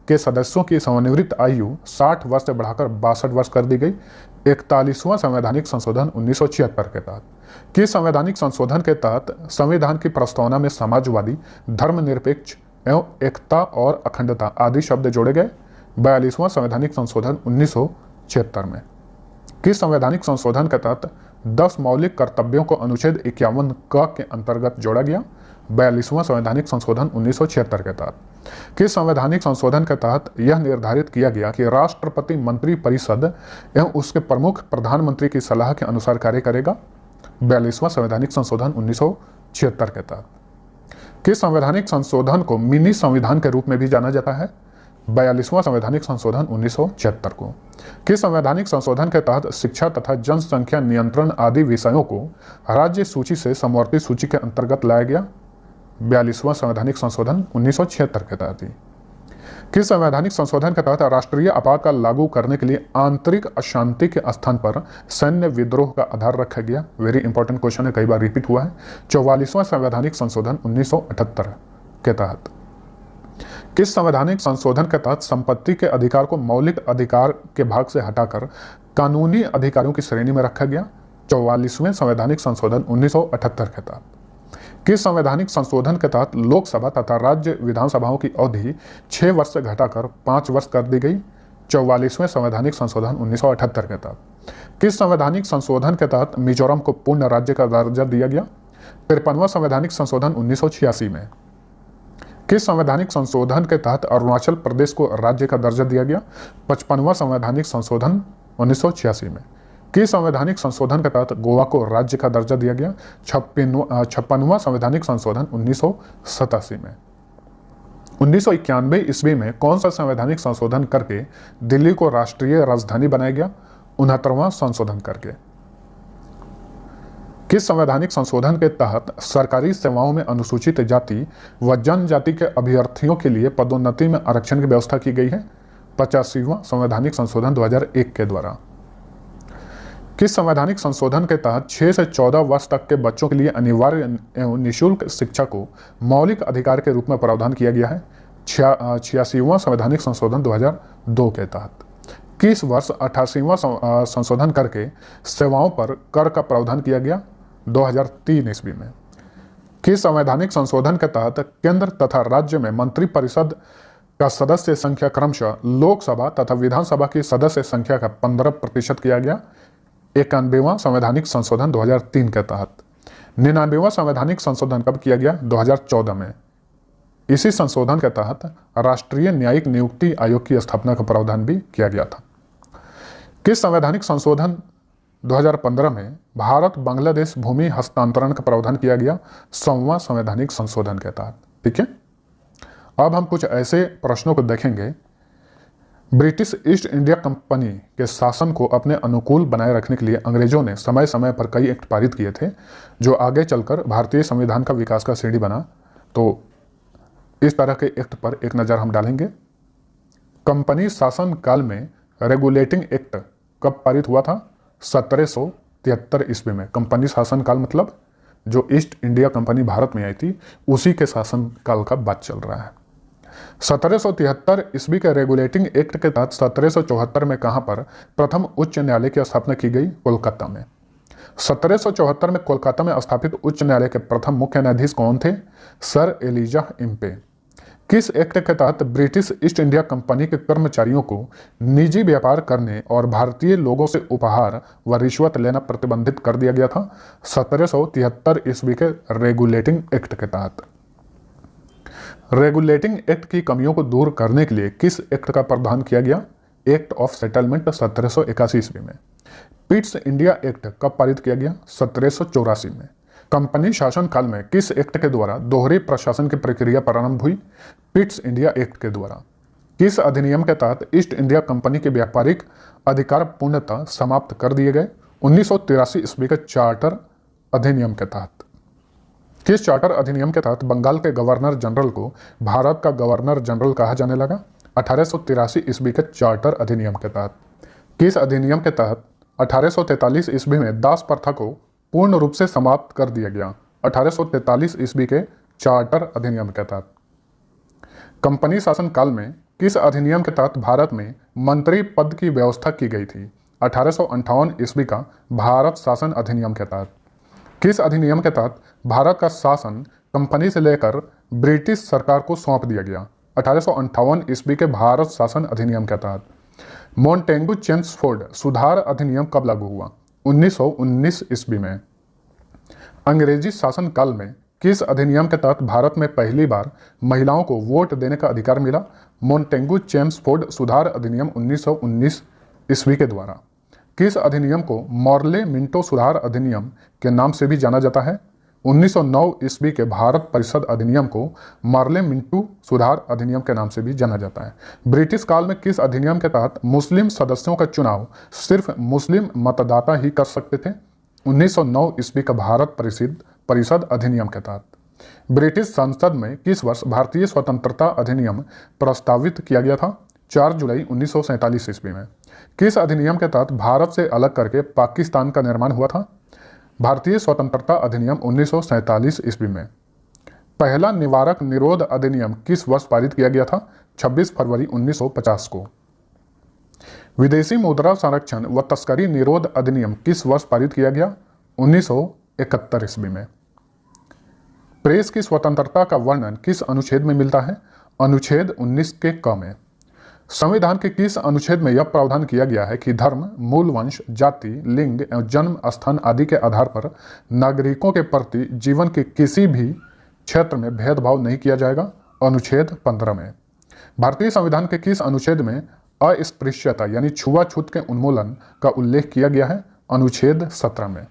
के सदस्यों की सेवानिवृत्त आयु 60 वर्ष से बढ़ाकर 62 वर्ष कर दी गई? 41वां संवैधानिक संशोधन 1976 के तहत। किस संवैधानिक संशोधन के तहत संविधान की प्रस्तावना में समाजवादी, धर्मनिरपेक्ष एवं एकता और अखंडता आदि शब्द जोड़े गए? 42वां संवैधानिक संशोधन 1976 में। किस संवैधानिक संशोधन के तहत 10 मौलिक कर्तव्यों को अनुच्छेद 51 क के अंतर्गत जोड़ा गया? 42वां संवैधानिक संशोधन 1976 के तहत। किस संवैधानिक संशोधन के तहत यह निर्धारित किया गया कि राष्ट्रपति मंत्री परिषद एवं उसके प्रमुख प्रधानमंत्री की सलाह के अनुसार कार्य करेगा? 42वां संवैधानिक संशोधन 1976 के तहत। किस संवैधानिक संशोधन को मिनी संविधान के रूप में भी जाना जाता है? 42वां संवैधानिक संशोधन 1976 को। किस संवैधानिक संशोधन के तहत शिक्षा तथा जनसंख्या नियंत्रण आदि विषयों को राज्य सूची से समवर्ती सूची के अंतर्गत लाया गया? 42वां संवैधानिक संशोधन 1976 के तहत ही। किस संवैधानिक संशोधन के तहत राष्ट्रीय आपातकाल लागू करने के लिए आंतरिक अशांति के स्थान पर सैन्य विद्रोह का आधार रखा गया? वेरी इंपॉर्टेंट क्वेश्चन है, कई बार रिपीट हुआ है। 44वां संवैधानिक संशोधन 1978 के तहत। किस संवैधानिक संशोधन के तहत संपत्ति के अधिकार को मौलिक अधिकार के भाग से हटाकर कानूनी अधिकारों की श्रेणी में रखा गया? 44वें संवैधानिक संशोधन 1978 के तहत। किस संवैधानिक संशोधन के तहत लोकसभा तथा राज्य विधानसभाओं की अवधि 6 वर्ष से घटाकर 5 वर्ष कर दी गई? 44वें संवैधानिक संशोधन 1978 के तहत। किस संवैधानिक संशोधन के तहत मिजोरम को पूर्ण राज्य का दर्जा दिया गया? 53वां संवैधानिक संशोधन 1986 में। किस संवैधानिक संशोधन के तहत अरुणाचल प्रदेश को राज्य का दर्जा दिया गया? 55वां संवैधानिक संशोधन 1986 में। किस संवैधानिक संशोधन के तहत गोवा को राज्य का दर्जा दिया गया? 56वां संवैधानिक संशोधन 1987 में। 1991 ईस्वी में कौन सा संवैधानिक संशोधन करके दिल्ली को राष्ट्रीय राजधानी बनाया गया? 69वां संशोधन करके। किस संवैधानिक संशोधन के तहत सरकारी सेवाओं में अनुसूचित जाति व जनजाति के अभ्यर्थियों के लिए पदोन्नति में आरक्षण की व्यवस्था की गई है? 85वां संवैधानिक संशोधन 2001 के द्वारा। किस संवैधानिक संशोधन के तहत 6 से 14 वर्ष तक के बच्चों के लिए अनिवार्य एवं निःशुल्क शिक्षा को मौलिक अधिकार के रूप में प्रावधान किया गया है? 86वां संवैधानिक संशोधन 2002 के तहत। किस वर्ष 88वां संशोधन करके सेवाओं पर कर का प्रावधान किया गया? 2003 ईस्वी में। किस संवैधानिक संशोधन के तहत केंद्र तथा राज्य में मंत्रिपरिषद का सदस्य संख्या क्रमशः लोकसभा तथा विधानसभा की सदस्य संख्या का 15% किया गया? 91वां संवैधानिक संशोधन 2003 के तहत। 99वां संवैधानिक संशोधन कब किया गया? 2014 में। इसी संशोधन के तहत राष्ट्रीय न्यायिक नियुक्ति आयोग की स्थापना का प्रावधान भी किया गया था। किस संवैधानिक संशोधन 2015 में भारत बांग्लादेश भूमि हस्तांतरण का प्रावधान किया गया? 100वां संवैधानिक संशोधन के तहत। ठीक है, अब हम कुछ ऐसे प्रश्नों को देखेंगे। ब्रिटिश ईस्ट इंडिया कंपनी के शासन को अपने अनुकूल बनाए रखने के लिए अंग्रेजों ने समय समय पर कई एक्ट पारित किए थे, जो आगे चलकर भारतीय संविधान का विकास का सीढ़ी बना। तो इस तरह के एक्ट पर एक नज़र हम डालेंगे। कंपनी शासन काल में रेगुलेटिंग एक्ट कब पारित हुआ था? 1773 ईस्वी में। कंपनी शासन काल मतलब जो ईस्ट इंडिया कंपनी भारत में आई थी उसी के शासन काल का बात चल रहा है। 1773 ईस्वी के रेगुलेटिंग एक्ट के तहत 1774 में कहां पर प्रथम उच्च न्यायालय की स्थापना की गई? कोलकाता में। 1774 में कोलकाता में स्थापित उच्च न्यायालय के प्रथम मुख्य न्यायाधीश कौन थे? Sir Elijah Impey. किस एक्ट के तहत ब्रिटिश ईस्ट इंडिया कंपनी के कर्मचारियों को निजी व्यापार करने और भारतीय लोगों से उपहार व रिश्वत लेना प्रतिबंधित कर दिया गया था? 1773 ईस्वी के रेगुलेटिंग एक्ट के तहत। रेगुलेटिंग एक्ट की कमियों को दूर करने के लिए किस एक्ट का प्रावधान किया गया? एक्ट ऑफ सेटलमेंट 1781 ईस्वी में। पिट्स इंडिया एक्ट कब पारित किया गया? 1784 में। कंपनी शासन काल में किस एक्ट के द्वारा दोहरे प्रशासन की प्रक्रिया प्रारंभ हुई? पिट्स इंडिया एक्ट के द्वारा। किस अधिनियम के तहत ईस्ट इंडिया कंपनी के व्यापारिक अधिकार पूर्णतः समाप्त कर दिए गए? 1983 ईस्वी के चार्टर अधिनियम के तहत। किस चार्टर अधिनियम के तहत बंगाल के गवर्नर जनरल को भारत का गवर्नर जनरल कहा जाने लगा? 1883 ईस्वी के चार्टर अधिनियम के तहत। किस अधिनियम के तहत 1843 ईस्वी में दास प्रथा को पूर्ण रूप से समाप्त कर दिया गया? 1843 ईस्वी के चार्टर अधिनियम के तहत। कंपनी शासन काल में किस अधिनियम के तहत भारत में मंत्री पद की व्यवस्था की गई थी? 1858 ईस्वी का भारत शासन अधिनियम के तहत। किस अधिनियम के तहत भारत का शासन कंपनी से लेकर ब्रिटिश सरकार को सौंप दिया गया? 1858 ईस्वी के भारत शासन अधिनियम के तहत। मोंटेगू चेम्सफोर्ड सुधार अधिनियम कब लागू हुआ? 1919 ईस्वी में। अंग्रेजी शासन काल में किस अधिनियम के तहत भारत में पहली बार महिलाओं को वोट देने का अधिकार मिला? मोंटेगू चेम्सफोर्ड सुधार अधिनियम 1919 ईस्वी के द्वारा। किस अधिनियम को मॉर्ले मिंटो सुधार अधिनियम के नाम से भी जाना जाता है? 1909 ईस्वी के भारत परिषद अधिनियम को मॉर्ले मिंटो सुधार अधिनियम के नाम से भी जाना जाता है। ब्रिटिश काल में किस अधिनियम के तहत मुस्लिम सदस्यों का चुनाव सिर्फ मुस्लिम मतदाता ही कर सकते थे? 1909 ईस्वी का भारत परिषद अधिनियम के तहत। ब्रिटिश संसद में किस वर्ष भारतीय स्वतंत्रता अधिनियम प्रस्तावित किया गया था? 4 जुलाई 1947 ईस्वी में। किस अधिनियम के तहत भारत से अलग करके पाकिस्तान का निर्माण हुआ था? भारतीय स्वतंत्रता अधिनियम 1947 ईस्वी में। पहला निवारक निरोध अधिनियम किस वर्ष पारित किया गया था? 26 फरवरी 1950 को। विदेशी मुद्रा संरक्षण व तस्करी निरोध अधिनियम किस वर्ष पारित किया गया? 1971 ईस्वी में। प्रेस की स्वतंत्रता का वर्णन किस अनुच्छेद में मिलता है? अनुच्छेद 19 के क में। संविधान के किस अनुच्छेद में यह प्रावधान किया गया है कि धर्म, मूल वंश, जाति, लिंग एवं जन्म स्थान आदि के आधार पर नागरिकों के प्रति जीवन के किसी भी क्षेत्र में भेदभाव नहीं किया जाएगा? अनुच्छेद 15 में। भारतीय संविधान के किस अनुच्छेद में अस्पृश्यता यानी छुआछूत के उन्मूलन का उल्लेख किया गया है? अनुच्छेद 17 में।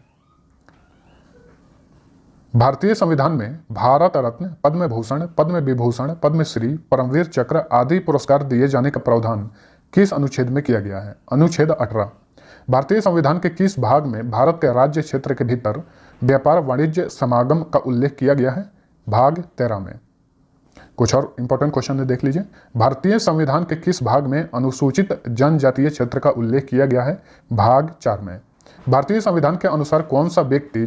भारतीय संविधान में भारत रत्न, पद्म भूषण, पद्म विभूषण, पद्मश्री, परमवीर चक्र आदि पुरस्कार दिए जाने का प्रावधान किस अनुच्छेद में किया गया है? अनुच्छेद 18। भारतीय संविधान के किस भाग में भारत के राज्य क्षेत्र के भीतर व्यापार वाणिज्य समागम का उल्लेख किया गया है? भाग 13 में। कुछ और इंपॉर्टेंट क्वेश्चन है, देख लीजिए। भारतीय संविधान के किस भाग में अनुसूचित जनजातीय क्षेत्र का उल्लेख किया गया है? भाग 4 में। भारतीय संविधान के अनुसार कौन सा व्यक्ति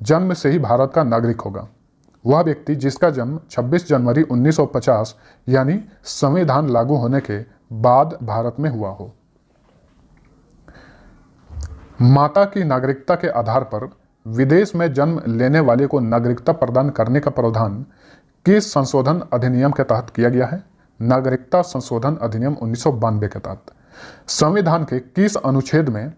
जन्म से ही भारत का नागरिक होगा? वह व्यक्ति जिसका जन्म 26 जनवरी 1950 यानी संविधान लागू होने के बाद भारत में हुआ हो। माता की नागरिकता के आधार पर विदेश में जन्म लेने वाले को नागरिकता प्रदान करने का प्रावधान किस संशोधन अधिनियम के तहत किया गया है? नागरिकता संशोधन अधिनियम 1992 के तहत। संविधान के किस अनुच्छेद में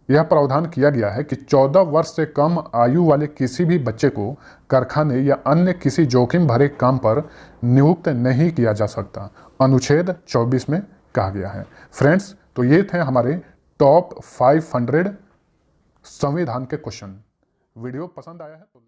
यह प्रावधान किया गया है कि 14 वर्ष से कम आयु वाले किसी भी बच्चे को कारखाने या अन्य किसी जोखिम भरे काम पर नियुक्त नहीं किया जा सकता? अनुच्छेद 24 में कहा गया है। फ्रेंड्स, तो ये थे हमारे टॉप 500 संविधान के क्वेश्चन। वीडियो पसंद आया है तो